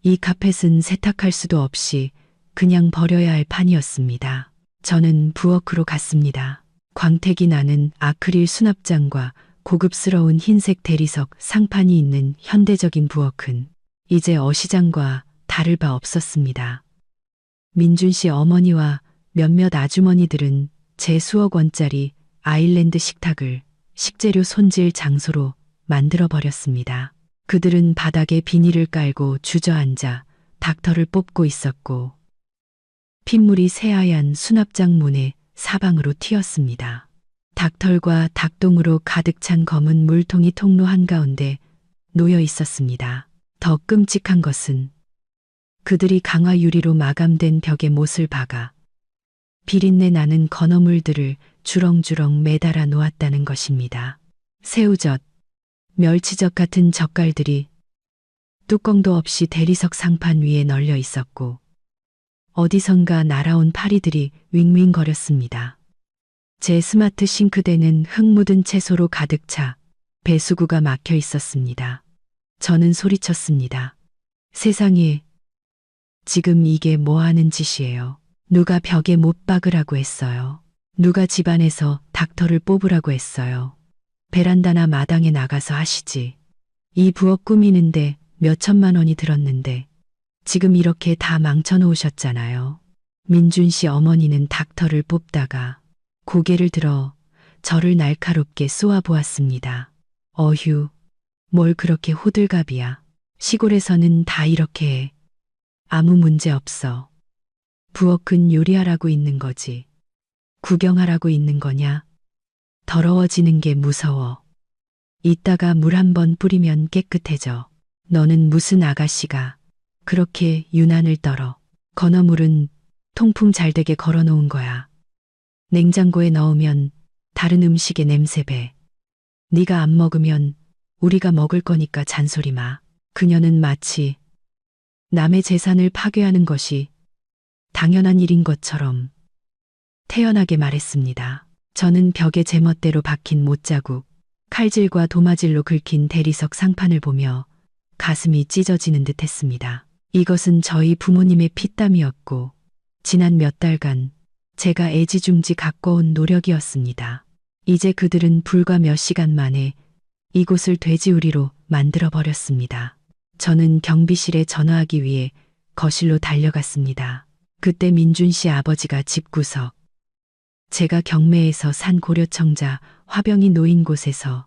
이 카펫은 세탁할 수도 없이 그냥 버려야 할 판이었습니다. 저는 부엌으로 갔습니다. 광택이 나는 아크릴 수납장과 고급스러운 흰색 대리석 상판이 있는 현대적인 부엌은 이제 어시장과 다를 바 없었습니다. 민준 씨 어머니와 몇몇 아주머니들은 제 수억 원짜리 아일랜드 식탁을 식재료 손질 장소로 만들어 버렸습니다. 그들은 바닥에 비닐을 깔고 주저앉아 닥터를 뽑고 있었고 핏물이 새하얀 수납장 문의 사방으로 튀었습니다. 닭털과 닭똥으로 가득 찬 검은 물통이 통로 한가운데 놓여 있었습니다. 더 끔찍한 것은 그들이 강화 유리로 마감된 벽에 못을 박아 비린내 나는 건어물들을 주렁주렁 매달아 놓았다는 것입니다. 새우젓, 멸치젓 같은 젓갈들이 뚜껑도 없이 대리석 상판 위에 널려 있었고 어디선가 날아온 파리들이 윙윙거렸습니다. 제 스마트 싱크대는 흙 묻은 채소로 가득 차 배수구가 막혀 있었습니다. 저는 소리쳤습니다. 세상에, 지금 이게 뭐 하는 짓이에요? 누가 벽에 못 박으라고 했어요? 누가 집안에서 닥터를 뽑으라고 했어요? 베란다나 마당에 나가서 하시지. 이 부엌 꾸미는데 몇 천만 원이 들었는데 지금 이렇게 다 망쳐놓으셨잖아요. 민준 씨 어머니는 닥터를 뽑다가 고개를 들어 저를 날카롭게 쏘아보았습니다. 어휴, 뭘 그렇게 호들갑이야. 시골에서는 다 이렇게 해. 아무 문제 없어. 부엌은 요리하라고 있는 거지. 구경하라고 있는 거냐? 더러워지는 게 무서워. 이따가 물 한 번 뿌리면 깨끗해져. 너는 무슨 아가씨가 그렇게 유난을 떨어. 건어물은 통풍 잘 되게 걸어놓은 거야. 냉장고에 넣으면 다른 음식에 냄새 배. 네가 안 먹으면 우리가 먹을 거니까 잔소리 마. 그녀는 마치 남의 재산을 파괴하는 것이 당연한 일인 것처럼 태연하게 말했습니다. 저는 벽에 제멋대로 박힌 못자국, 칼질과 도마질로 긁힌 대리석 상판을 보며 가슴이 찢어지는 듯 했습니다. 이것은 저희 부모님의 피땀이었고 지난 몇 달간 제가 애지중지 가꿔온 노력이었습니다. 이제 그들은 불과 몇 시간 만에 이곳을 돼지우리로 만들어버렸습니다. 저는 경비실에 전화하기 위해 거실로 달려갔습니다. 그때 민준 씨 아버지가 집구석, 제가 경매에서 산 고려청자 화병이 놓인 곳에서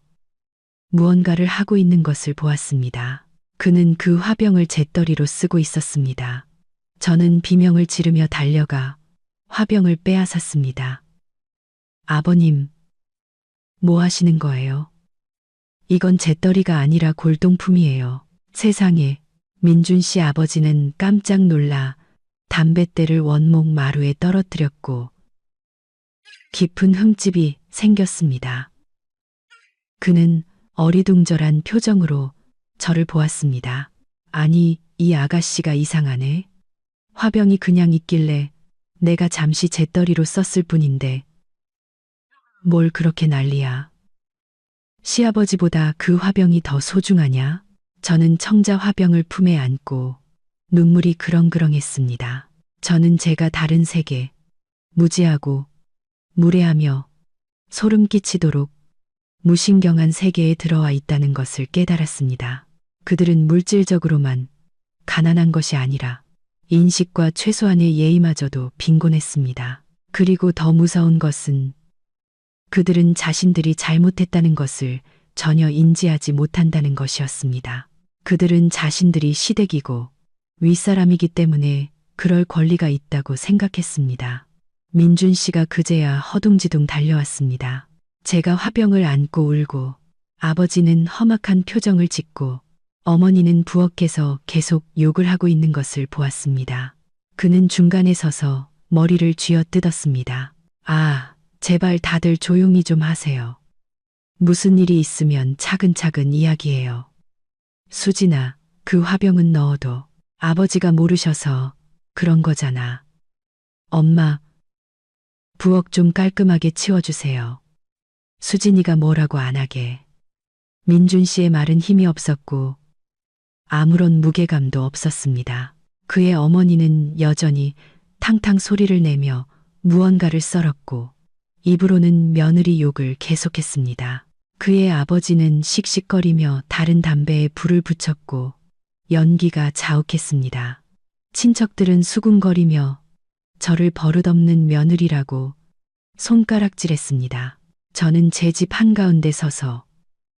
무언가를 하고 있는 것을 보았습니다. 그는 그 화병을 잿더리로 쓰고 있었습니다. 저는 비명을 지르며 달려가 화병을 빼앗았습니다. 아버님, 뭐 하시는 거예요? 이건 잿더리가 아니라 골동품이에요. 세상에, 민준 씨 아버지는 깜짝 놀라 담뱃대를 원목 마루에 떨어뜨렸고 깊은 흠집이 생겼습니다. 그는 어리둥절한 표정으로 저를 보았습니다. 아니, 이 아가씨가 이상하네. 화병이 그냥 있길래 내가 잠시 잿더리로 썼을 뿐인데 뭘 그렇게 난리야. 시아버지보다 그 화병이 더 소중하냐? 저는 청자 화병을 품에 안고 눈물이 그렁그렁했습니다. 저는 제가 다른 세계, 무지하고 무례하며 소름 끼치도록 무신경한 세계에 들어와 있다는 것을 깨달았습니다. 그들은 물질적으로만 가난한 것이 아니라 인식과 최소한의 예의마저도 빈곤했습니다. 그리고 더 무서운 것은 그들은 자신들이 잘못했다는 것을 전혀 인지하지 못한다는 것이었습니다. 그들은 자신들이 시댁이고 윗사람이기 때문에 그럴 권리가 있다고 생각했습니다. 민준 씨가 그제야 허둥지둥 달려왔습니다. 제가 화병을 안고 울고 아버지는 험악한 표정을 짓고 어머니는 부엌에서 계속 욕을 하고 있는 것을 보았습니다. 그는 중간에 서서 머리를 쥐어뜯었습니다. 아, 제발 다들 조용히 좀 하세요. 무슨 일이 있으면 차근차근 이야기해요. 수진아, 그 화병은 넣어도 아버지가 모르셔서 그런 거잖아. 엄마, 부엌 좀 깔끔하게 치워주세요. 수진이가 뭐라고 안 하게. 민준 씨의 말은 힘이 없었고 아무런 무게감도 없었습니다. 그의 어머니는 여전히 탕탕 소리를 내며 무언가를 썰었고 입으로는 며느리 욕을 계속했습니다. 그의 아버지는 씩씩거리며 다른 담배에 불을 붙였고 연기가 자욱했습니다. 친척들은 수군거리며 저를 버릇없는 며느리라고 손가락질했습니다. 저는 제 집 한가운데 서서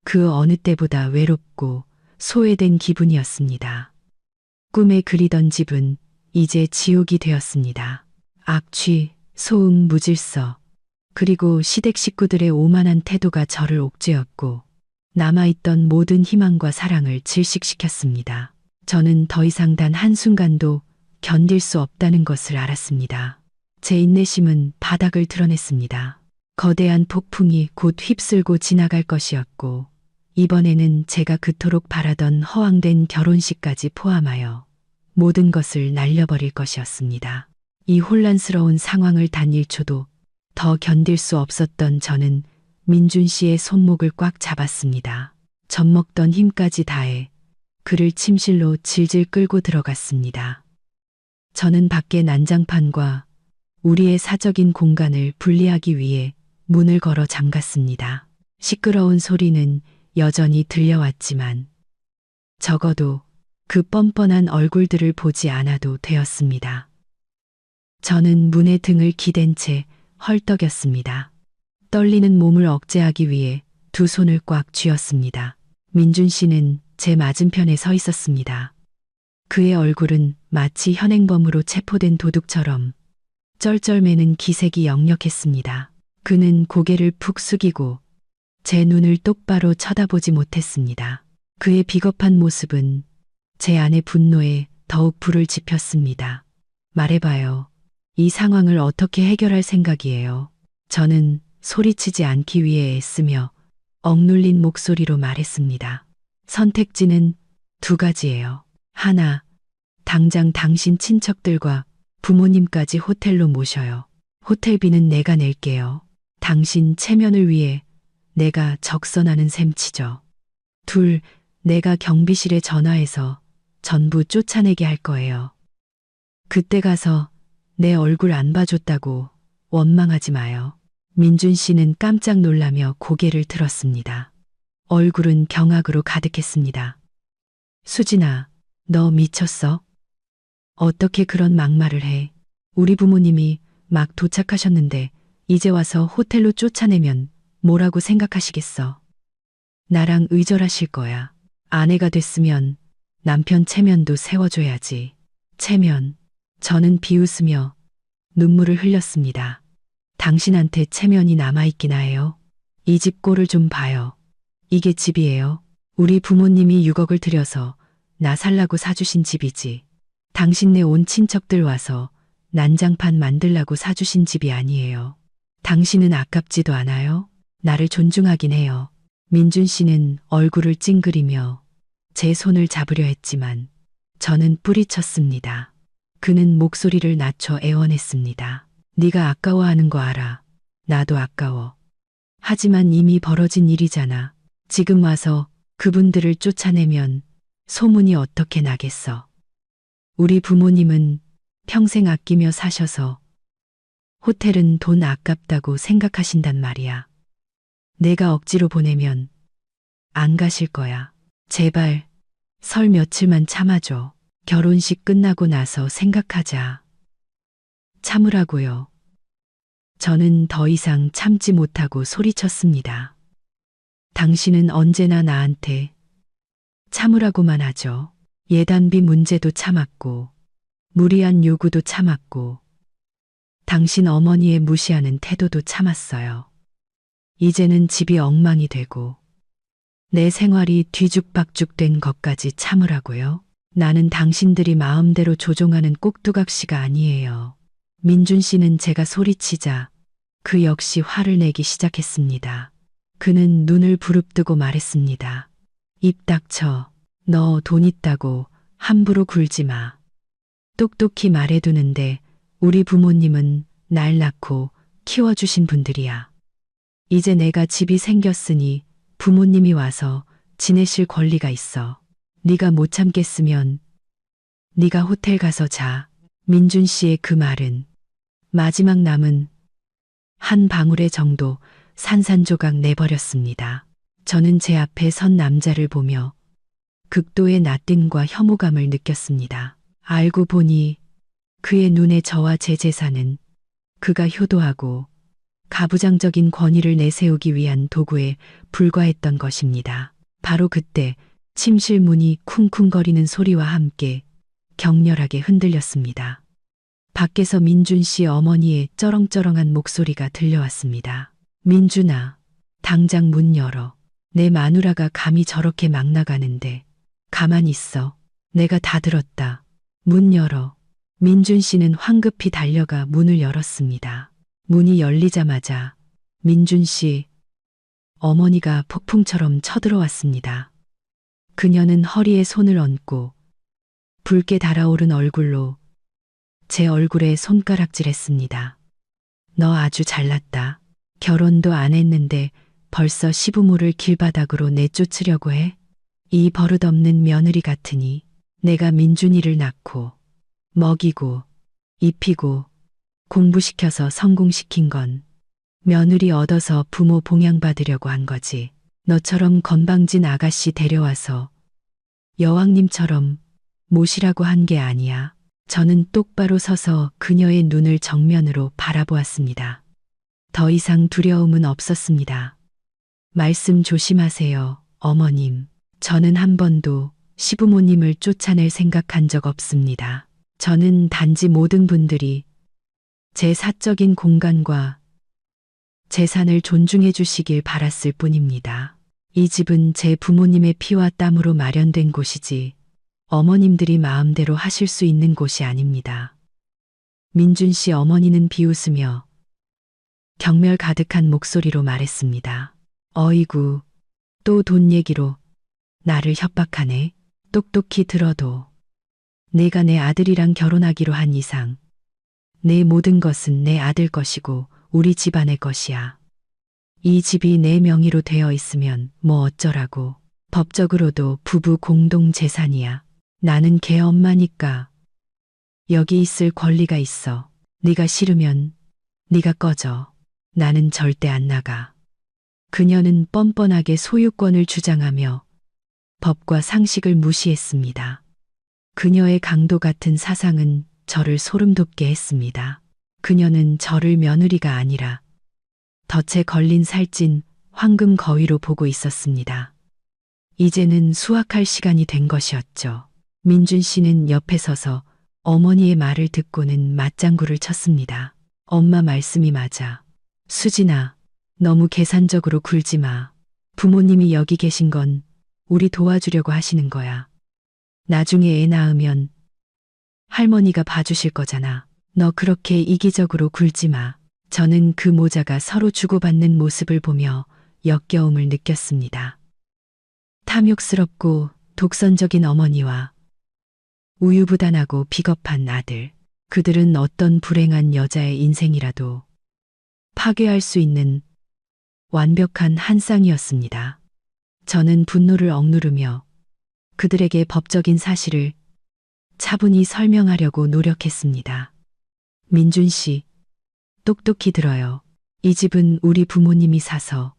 그 어느 때보다 외롭고 소외된 기분이었습니다. 꿈에 그리던 집은 이제 지옥이 되었습니다. 악취, 소음, 무질서, 그리고 시댁 식구들의 오만한 태도가 저를 옥죄었고 남아있던 모든 희망과 사랑을 질식시켰습니다. 저는 더 이상 단 한순간도 견딜 수 없다는 것을 알았습니다. 제 인내심은 바닥을 드러냈습니다. 거대한 폭풍이 곧 휩쓸고 지나갈 것이었고 이번에는 제가 그토록 바라던 허황된 결혼식까지 포함하여 모든 것을 날려버릴 것이었습니다. 이 혼란스러운 상황을 단 1초도 더 견딜 수 없었던 저는 민준 씨의 손목을 꽉 잡았습니다. 젖먹던 힘까지 다해 그를 침실로 질질 끌고 들어갔습니다. 저는 밖에 난장판과 우리의 사적인 공간을 분리하기 위해 문을 걸어 잠갔습니다. 시끄러운 소리는 여전히 들려왔지만 적어도 그 뻔뻔한 얼굴들을 보지 않아도 되었습니다. 저는 문에 등을 기댄 채 헐떡였습니다. 떨리는 몸을 억제하기 위해 두 손을 꽉 쥐었습니다. 민준 씨는 제 맞은편에 서 있었습니다. 그의 얼굴은 마치 현행범으로 체포된 도둑처럼 쩔쩔매는 기색이 역력했습니다. 그는 고개를 푹 숙이고 제 눈을 똑바로 쳐다보지 못했습니다. 그의 비겁한 모습은 제 안의 분노에 더욱 불을 지폈습니다. 말해봐요. 이 상황을 어떻게 해결할 생각이에요? 저는 소리치지 않기 위해 애쓰며 억눌린 목소리로 말했습니다. 선택지는 두 가지예요. 하나, 당장 당신 친척들과 부모님까지 호텔로 모셔요. 호텔비는 내가 낼게요. 당신 체면을 위해 내가 적선하는 셈 치죠. 둘, 내가 경비실에 전화해서 전부 쫓아내게 할 거예요. 그때 가서 내 얼굴 안 봐줬다고 원망하지 마요. 민준 씨는 깜짝 놀라며 고개를 들었습니다. 얼굴은 경악으로 가득했습니다. 수진아, 너 미쳤어? 어떻게 그런 막말을 해? 우리 부모님이 막 도착하셨는데 이제 와서 호텔로 쫓아내면 뭐라고 생각하시겠어? 나랑 의절하실 거야. 아내가 됐으면 남편 체면도 세워줘야지. 체면. 저는 비웃으며 눈물을 흘렸습니다. 당신한테 체면이 남아있기나 해요. 이 집 꼴을 좀 봐요. 이게 집이에요. 우리 부모님이 6억을 들여서 나 살라고 사주신 집이지. 당신네 온 친척들 와서 난장판 만들라고 사주신 집이 아니에요. 당신은 아깝지도 않아요? 나를 존중하긴 해요. 민준 씨는 얼굴을 찡그리며 제 손을 잡으려 했지만 저는 뿌리쳤습니다. 그는 목소리를 낮춰 애원했습니다. 네가 아까워하는 거 알아. 나도 아까워. 하지만 이미 벌어진 일이잖아. 지금 와서 그분들을 쫓아내면 소문이 어떻게 나겠어. 우리 부모님은 평생 아끼며 사셔서 호텔은 돈 아깝다고 생각하신단 말이야. 내가 억지로 보내면 안 가실 거야. 제발 설 며칠만 참아줘. 결혼식 끝나고 나서 생각하자. 참으라고요. 저는 더 이상 참지 못하고 소리쳤습니다. 당신은 언제나 나한테 참으라고만 하죠. 예단비 문제도 참았고 무리한 요구도 참았고 당신 어머니의 무시하는 태도도 참았어요. 이제는 집이 엉망이 되고 내 생활이 뒤죽박죽된 것까지 참으라고요. 나는 당신들이 마음대로 조종하는 꼭두각시가 아니에요. 민준 씨는 제가 소리치자 그 역시 화를 내기 시작했습니다. 그는 눈을 부릅뜨고 말했습니다. 입 닥쳐. 너 돈 있다고 함부로 굴지 마. 똑똑히 말해두는데 우리 부모님은 날 낳고 키워주신 분들이야. 이제 내가 집이 생겼으니 부모님이 와서 지내실 권리가 있어. 네가 못 참겠으면 네가 호텔 가서 자. 민준 씨의 그 말은 마지막 남은 한 방울의 정도 산산조각 내버렸습니다. 저는 제 앞에 선 남자를 보며 극도의 낯듦과 혐오감을 느꼈습니다. 알고 보니 그의 눈에 저와 제 재산은 그가 효도하고 가부장적인 권위를 내세우기 위한 도구에 불과했던 것입니다. 바로 그때 침실 문이 쿵쿵거리는 소리와 함께 격렬하게 흔들렸습니다. 밖에서 민준 씨 어머니의 쩌렁쩌렁한 목소리가 들려왔습니다. 민준아, 당장 문 열어. 내 마누라가 감히 저렇게 막 나가는데 가만히 있어. 내가 다 들었다. 문 열어. 민준 씨는 황급히 달려가 문을 열었습니다. 문이 열리자마자 민준 씨 어머니가 폭풍처럼 쳐들어왔습니다. 그녀는 허리에 손을 얹고 붉게 달아오른 얼굴로 제 얼굴에 손가락질했습니다. 너 아주 잘났다. 결혼도 안 했는데 벌써 시부모를 길바닥으로 내쫓으려고 해? 이 버릇없는 며느리 같으니 내가 민준이를 낳고 먹이고 입히고 공부시켜서 성공시킨 건 며느리 얻어서 부모 봉양받으려고 한 거지. 너처럼 건방진 아가씨 데려와서 여왕님처럼 모시라고 한 게 아니야. 저는 똑바로 서서 그녀의 눈을 정면으로 바라보았습니다. 더 이상 두려움은 없었습니다. 말씀 조심하세요, 어머님. 저는 한 번도 시부모님을 쫓아낼 생각한 적 없습니다. 저는 단지 모든 분들이 제 사적인 공간과 재산을 존중해 주시길 바랐을 뿐입니다. 이 집은 제 부모님의 피와 땀으로 마련된 곳이지 어머님들이 마음대로 하실 수 있는 곳이 아닙니다. 민준 씨 어머니는 비웃으며 경멸 가득한 목소리로 말했습니다. 어이구, 또 돈 얘기로 나를 협박하네. 똑똑히 들어도 내가 내 아들이랑 결혼하기로 한 이상 내 모든 것은 내 아들 것이고 우리 집안의 것이야. 이 집이 내 명의로 되어 있으면 뭐 어쩌라고. 법적으로도 부부 공동 재산이야. 나는 걔 엄마니까 여기 있을 권리가 있어. 네가 싫으면 네가 꺼져. 나는 절대 안 나가. 그녀는 뻔뻔하게 소유권을 주장하며 법과 상식을 무시했습니다. 그녀의 강도 같은 사상은 저를 소름 돋게 했습니다. 그녀는 저를 며느리가 아니라 덫에 걸린 살찐 황금 거위로 보고 있었습니다. 이제는 수확할 시간이 된 것이었죠. 민준 씨는 옆에 서서 어머니의 말을 듣고는 맞장구를 쳤습니다. 엄마 말씀이 맞아. 수진아, 너무 계산적으로 굴지 마. 부모님이 여기 계신 건 우리 도와주려고 하시는 거야. 나중에 애 낳으면 할머니가 봐주실 거잖아. 너 그렇게 이기적으로 굴지 마. 저는 그 모자가 서로 주고받는 모습을 보며 역겨움을 느꼈습니다. 탐욕스럽고 독선적인 어머니와 우유부단하고 비겁한 아들. 그들은 어떤 불행한 여자의 인생이라도 파괴할 수 있는 완벽한 한 쌍이었습니다. 저는 분노를 억누르며 그들에게 법적인 사실을 차분히 설명하려고 노력했습니다. 민준 씨, 똑똑히 들어요. 이 집은 우리 부모님이 사서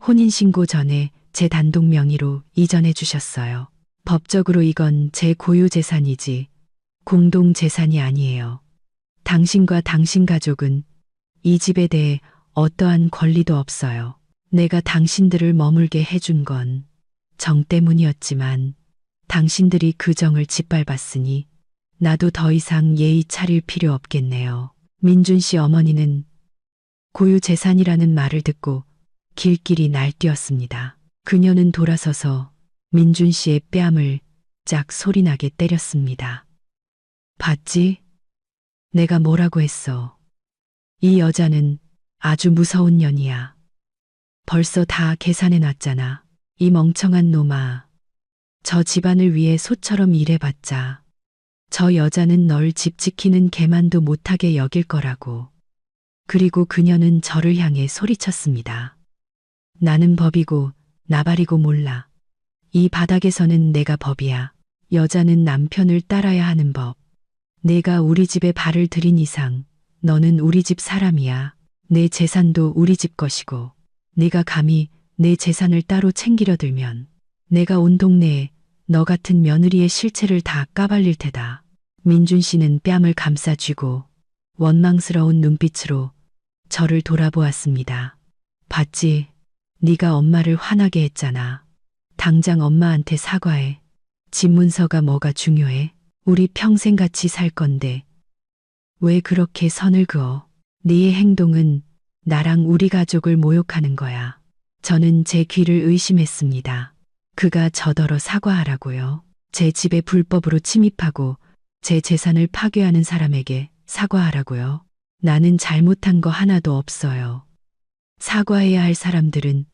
혼인신고 전에 제 단독 명의로 이전해 주셨어요. 법적으로 이건 제 고유 재산이지 공동 재산이 아니에요. 당신과 당신 가족은 이 집에 대해 어떠한 권리도 없어요. 내가 당신들을 머물게 해준 건 정 때문이었지만 당신들이 그 정을 짓밟았으니 나도 더 이상 예의 차릴 필요 없겠네요. 민준 씨 어머니는 고유 재산이라는 말을 듣고 길길이 날뛰었습니다. 그녀는 돌아서서 민준 씨의 뺨을 짝 소리나게 때렸습니다. 봤지? 내가 뭐라고 했어. 이 여자는 아주 무서운 년이야. 벌써 다 계산해 놨잖아. 이 멍청한 놈아. 저 집안을 위해 소처럼 일해봤자 저 여자는 널 집 지키는 개만도 못하게 여길 거라고. 그리고 그녀는 저를 향해 소리쳤습니다. 나는 법이고 나발이고 몰라. 이 바닥에서는 내가 법이야. 여자는 남편을 따라야 하는 법. 내가 우리 집에 발을 들인 이상 너는 우리 집 사람이야. 내 재산도 우리 집 것이고 네가 감히 내 재산을 따로 챙기려 들면 내가 온 동네에 너 같은 며느리의 실체를 다 까발릴 테다. 민준 씨는 뺨을 감싸 쥐고 원망스러운 눈빛으로 저를 돌아보았습니다. 봤지? 네가 엄마를 화나게 했잖아. 당장 엄마한테 사과해. 집 문서가 뭐가 중요해? 우리 평생 같이 살 건데 왜 그렇게 선을 그어? 네의 행동은 나랑 우리 가족을 모욕하는 거야. 저는 제 귀를 의심했습니다. 그가 저더러 사과하라고요. 제 집에 불법으로 침입하고 제 재산을 파괴하는 사람에게 사과하라고요. 나는 잘못한 거 하나도 없어요. 사과해야 할 사람들은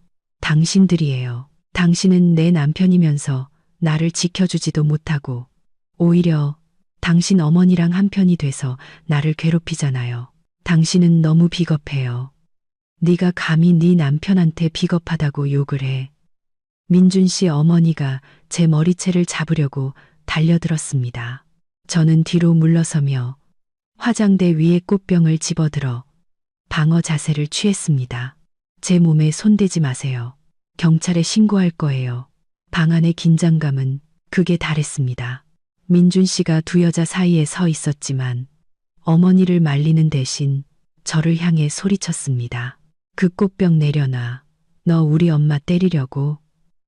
당신들이에요. 당신은 내 남편이면서 나를 지켜주지도 못하고 오히려 당신 어머니랑 한편이 돼서 나를 괴롭히잖아요. 당신은 너무 비겁해요. 네가 감히 네 남편한테 비겁하다고 욕을 해. 민준 씨 어머니가 제 머리채를 잡으려고 달려들었습니다. 저는 뒤로 물러서며 화장대 위에 꽃병을 집어들어 방어 자세를 취했습니다. 제 몸에 손대지 마세요. 경찰에 신고할 거예요. 방 안의 긴장감은 극에 달했습니다. 민준 씨가 두 여자 사이에 서 있었지만 어머니를 말리는 대신 저를 향해 소리쳤습니다. 그 꽃병 내려놔. 너 우리 엄마 때리려고?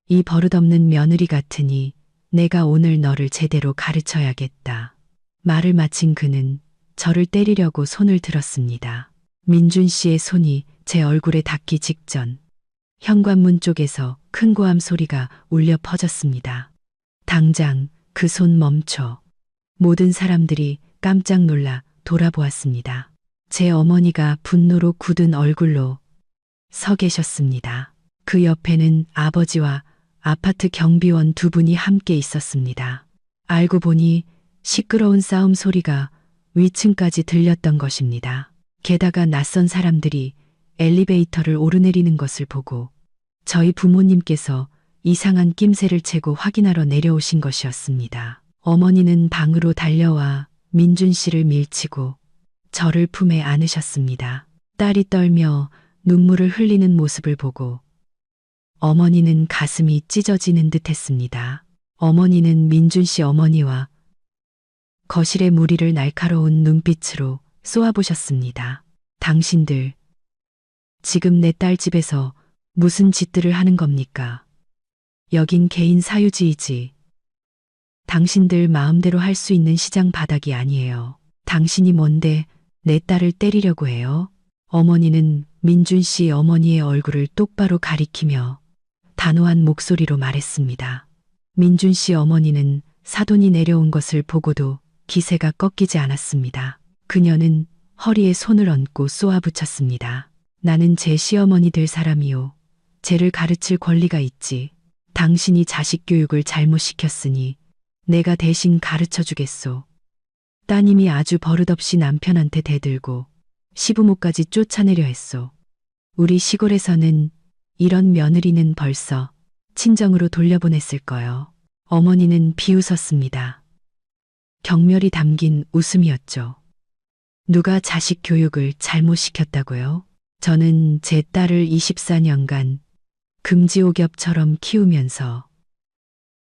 이 버릇없는 며느리 같으니 내가 오늘 너를 제대로 가르쳐야겠다. 말을 마친 그는 저를 때리려고 손을 들었습니다. 민준 씨의 손이 제 얼굴에 닿기 직전 현관문 쪽에서 큰 고함 소리가 울려 퍼졌습니다. 당장 그 손 멈춰. 모든 사람들이 깜짝 놀라 돌아보았습니다. 제 어머니가 분노로 굳은 얼굴로 서 계셨습니다. 그 옆에는 아버지와 아파트 경비원 두 분이 함께 있었습니다. 알고 보니 시끄러운 싸움 소리가 위층까지 들렸던 것입니다. 게다가 낯선 사람들이 엘리베이터를 오르내리는 것을 보고 저희 부모님께서 이상한 낌새를 채고 확인하러 내려오신 것이었습니다. 어머니는 방으로 달려와 민준 씨를 밀치고 저를 품에 안으셨습니다. 딸이 떨며 눈물을 흘리는 모습을 보고 어머니는 가슴이 찢어지는 듯 했습니다. 어머니는 민준 씨 어머니와 거실의 무리를 날카로운 눈빛으로 쏘아보셨습니다. 당신들, 지금 내 딸 집에서 무슨 짓들을 하는 겁니까? 여긴 개인 사유지이지. 당신들 마음대로 할 수 있는 시장 바닥이 아니에요. 당신이 뭔데 내 딸을 때리려고 해요? 어머니는 민준 씨 어머니의 얼굴을 똑바로 가리키며 단호한 목소리로 말했습니다. 민준 씨 어머니는 사돈이 내려온 것을 보고도 기세가 꺾이지 않았습니다. 그녀는 허리에 손을 얹고 쏘아붙였습니다. 나는 제 시어머니 될 사람이요. 쟤를 가르칠 권리가 있지. 당신이 자식 교육을 잘못 시켰으니 내가 대신 가르쳐 주겠소. 따님이 아주 버릇없이 남편한테 대들고 시부모까지 쫓아내려 했소. 우리 시골에서는 이런 며느리는 벌써 친정으로 돌려보냈을 거요. 어머니는 비웃었습니다. 경멸이 담긴 웃음이었죠. 누가 자식 교육을 잘못 시켰다고요? 저는 제 딸을 24년간 금지옥엽처럼 키우면서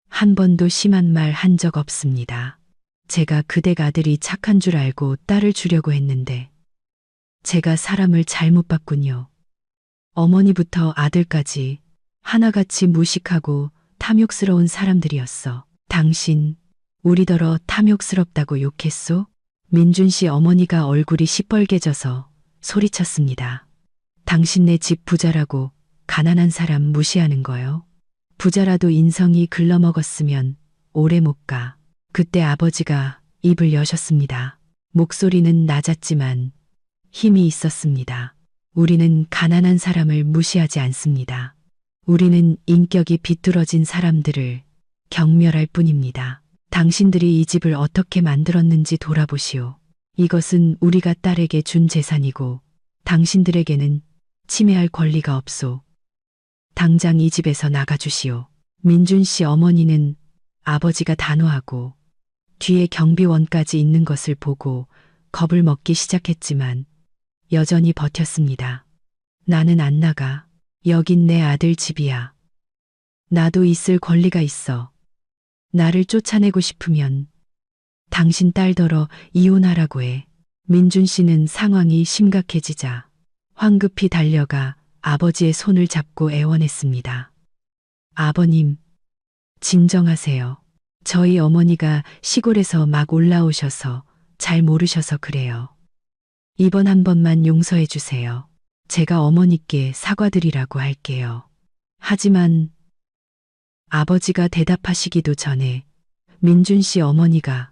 한 번도 심한 말 한 적 없습니다. 제가 그댁 아들이 착한 줄 알고 딸을 주려고 했는데 제가 사람을 잘못 봤군요. 어머니부터 아들까지 하나같이 무식하고 탐욕스러운 사람들이었어. 당신 우리더러 탐욕스럽다고 욕했소? 민준 씨 어머니가 얼굴이 시뻘개져서 소리쳤습니다. 당신네 집 부자라고 가난한 사람 무시하는 거요? 부자라도 인성이 글러먹었으면 오래 못 가. 그때 아버지가 입을 여셨습니다. 목소리는 낮았지만 힘이 있었습니다. 우리는 가난한 사람을 무시하지 않습니다. 우리는 인격이 비뚤어진 사람들을 경멸할 뿐입니다. 당신들이 이 집을 어떻게 만들었는지 돌아보시오. 이것은 우리가 딸에게 준 재산이고 당신들에게는 침해할 권리가 없소. 당장 이 집에서 나가주시오. 민준 씨 어머니는 아버지가 단호하고 뒤에 경비원까지 있는 것을 보고 겁을 먹기 시작했지만 여전히 버텼습니다. 나는 안 나가. 여긴 내 아들 집이야. 나도 있을 권리가 있어. 나를 쫓아내고 싶으면 당신 딸더러 이혼하라고 해. 민준 씨는 상황이 심각해지자 황급히 달려가 아버지의 손을 잡고 애원했습니다. 아버님, 진정하세요. 저희 어머니가 시골에서 막 올라오셔서 잘 모르셔서 그래요. 이번 한 번만 용서해 주세요. 제가 어머니께 사과드리라고 할게요. 하지만 아버지가 대답하시기도 전에 민준 씨 어머니가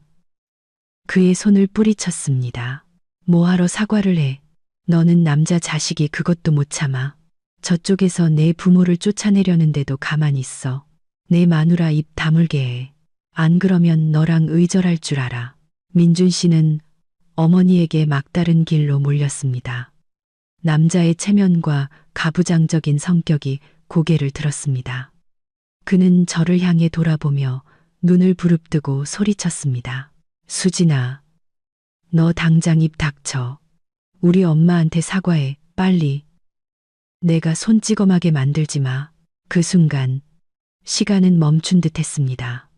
그의 손을 뿌리쳤습니다. 뭐하러 사과를 해. 너는 남자 자식이 그것도 못 참아. 저쪽에서 내 부모를 쫓아내려는데도 가만히 있어. 내 마누라 입 다물게 해. 안 그러면 너랑 의절할 줄 알아. 민준 씨는 어머니에게 막다른 길로 몰렸습니다. 남자의 체면과 가부장적인 성격이 고개를 들었습니다. 그는 저를 향해 돌아보며 눈을 부릅뜨고 소리쳤습니다. 수진아, 너 당장 입 닥쳐. 우리 엄마한테 사과해, 빨리. 내가 손찌검하게 만들지 마. 그 순간 시간은 멈춘 듯 했습니다.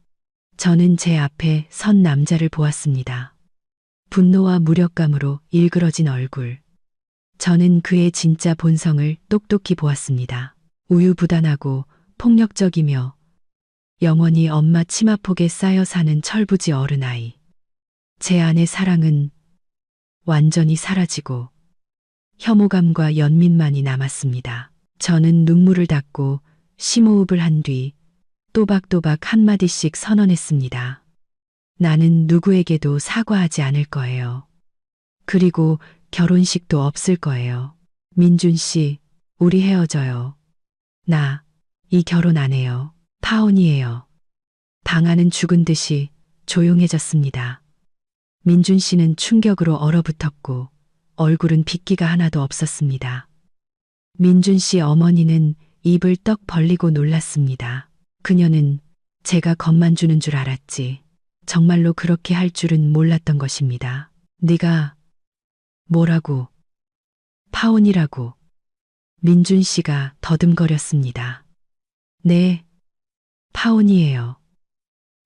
저는 제 앞에 선 남자를 보았습니다. 분노와 무력감으로 일그러진 얼굴. 저는 그의 진짜 본성을 똑똑히 보았습니다. 우유부단하고 폭력적이며 영원히 엄마 치마폭에 쌓여 사는 철부지 어른아이. 제 안의 사랑은 완전히 사라지고 혐오감과 연민만이 남았습니다. 저는 눈물을 닦고 심호흡을 한 뒤 또박또박 한마디씩 선언했습니다. 나는 누구에게도 사과하지 않을 거예요. 그리고 결혼식도 없을 거예요. 민준 씨, 우리 헤어져요. 나 이 결혼 안 해요. 파혼이에요. 방 안은 죽은 듯이 조용해졌습니다. 민준 씨는 충격으로 얼어붙었고 얼굴은 핏기가 하나도 없었습니다. 민준 씨 어머니는 입을 떡 벌리고 놀랐습니다. 그녀는 제가 겁만 주는 줄 알았지. 정말로 그렇게 할 줄은 몰랐던 것입니다. 네가 뭐라고? 파혼이라고. 민준 씨가 더듬거렸습니다. 네, 파혼이에요.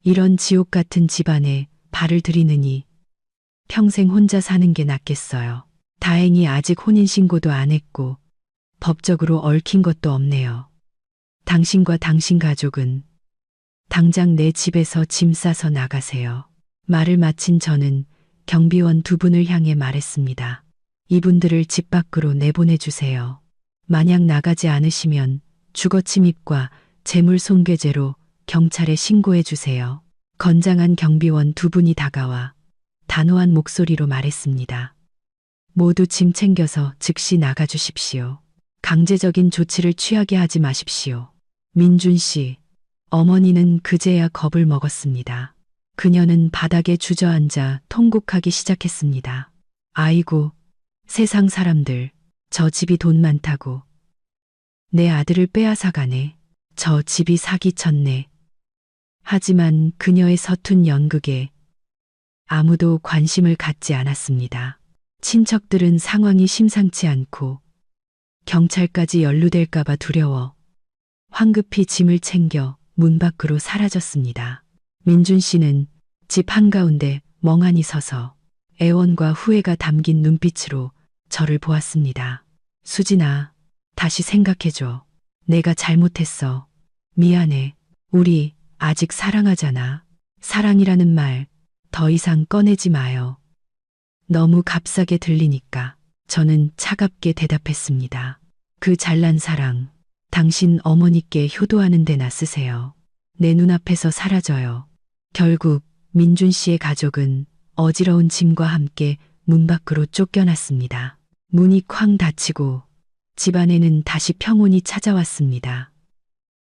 이런 지옥 같은 집안에 발을 들이느니 평생 혼자 사는 게 낫겠어요. 다행히 아직 혼인신고도 안 했고 법적으로 얽힌 것도 없네요. 당신과 당신 가족은 당장 내 집에서 짐 싸서 나가세요. 말을 마친 저는 경비원 두 분을 향해 말했습니다. 이분들을 집 밖으로 내보내주세요. 만약 나가지 않으시면 주거침입과 재물손괴죄로 경찰에 신고해 주세요. 건장한 경비원 두 분이 다가와 단호한 목소리로 말했습니다. 모두 짐 챙겨서 즉시 나가주십시오. 강제적인 조치를 취하게 하지 마십시오. 민준 씨, 어머니는 그제야 겁을 먹었습니다. 그녀는 바닥에 주저앉아 통곡하기 시작했습니다. 아이고, 세상 사람들, 저 집이 돈 많다고. 내 아들을 빼앗아 가네. 저 집이 사기쳤네. 하지만 그녀의 서툰 연극에 아무도 관심을 갖지 않았습니다. 친척들은 상황이 심상치 않고 경찰까지 연루될까봐 두려워 황급히 짐을 챙겨 문 밖으로 사라졌습니다. 민준 씨는 집 한가운데 멍하니 서서 애원과 후회가 담긴 눈빛으로 저를 보았습니다. 수진아, 다시 생각해줘. 내가 잘못했어. 미안해. 우리 아직 사랑하잖아. 사랑이라는 말 더 이상 꺼내지 마요. 너무 값싸게 들리니까. 저는 차갑게 대답했습니다. 그 잘난 사랑, 당신 어머니께 효도하는 데나 쓰세요. 내 눈앞에서 사라져요. 결국 민준 씨의 가족은 어지러운 짐과 함께 문 밖으로 쫓겨났습니다. 문이 쾅 닫히고 집안에는 다시 평온이 찾아왔습니다.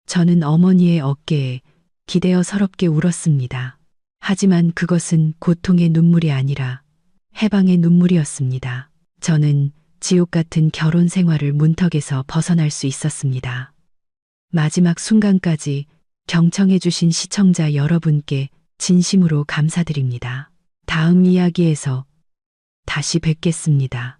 저는 어머니의 어깨에 기대어 서럽게 울었습니다. 하지만 그것은 고통의 눈물이 아니라 해방의 눈물이었습니다. 저는 지옥 같은 결혼 생활을 문턱에서 벗어날 수 있었습니다. 마지막 순간까지 경청해주신 시청자 여러분께 진심으로 감사드립니다. 다음 이야기에서 다시 뵙겠습니다.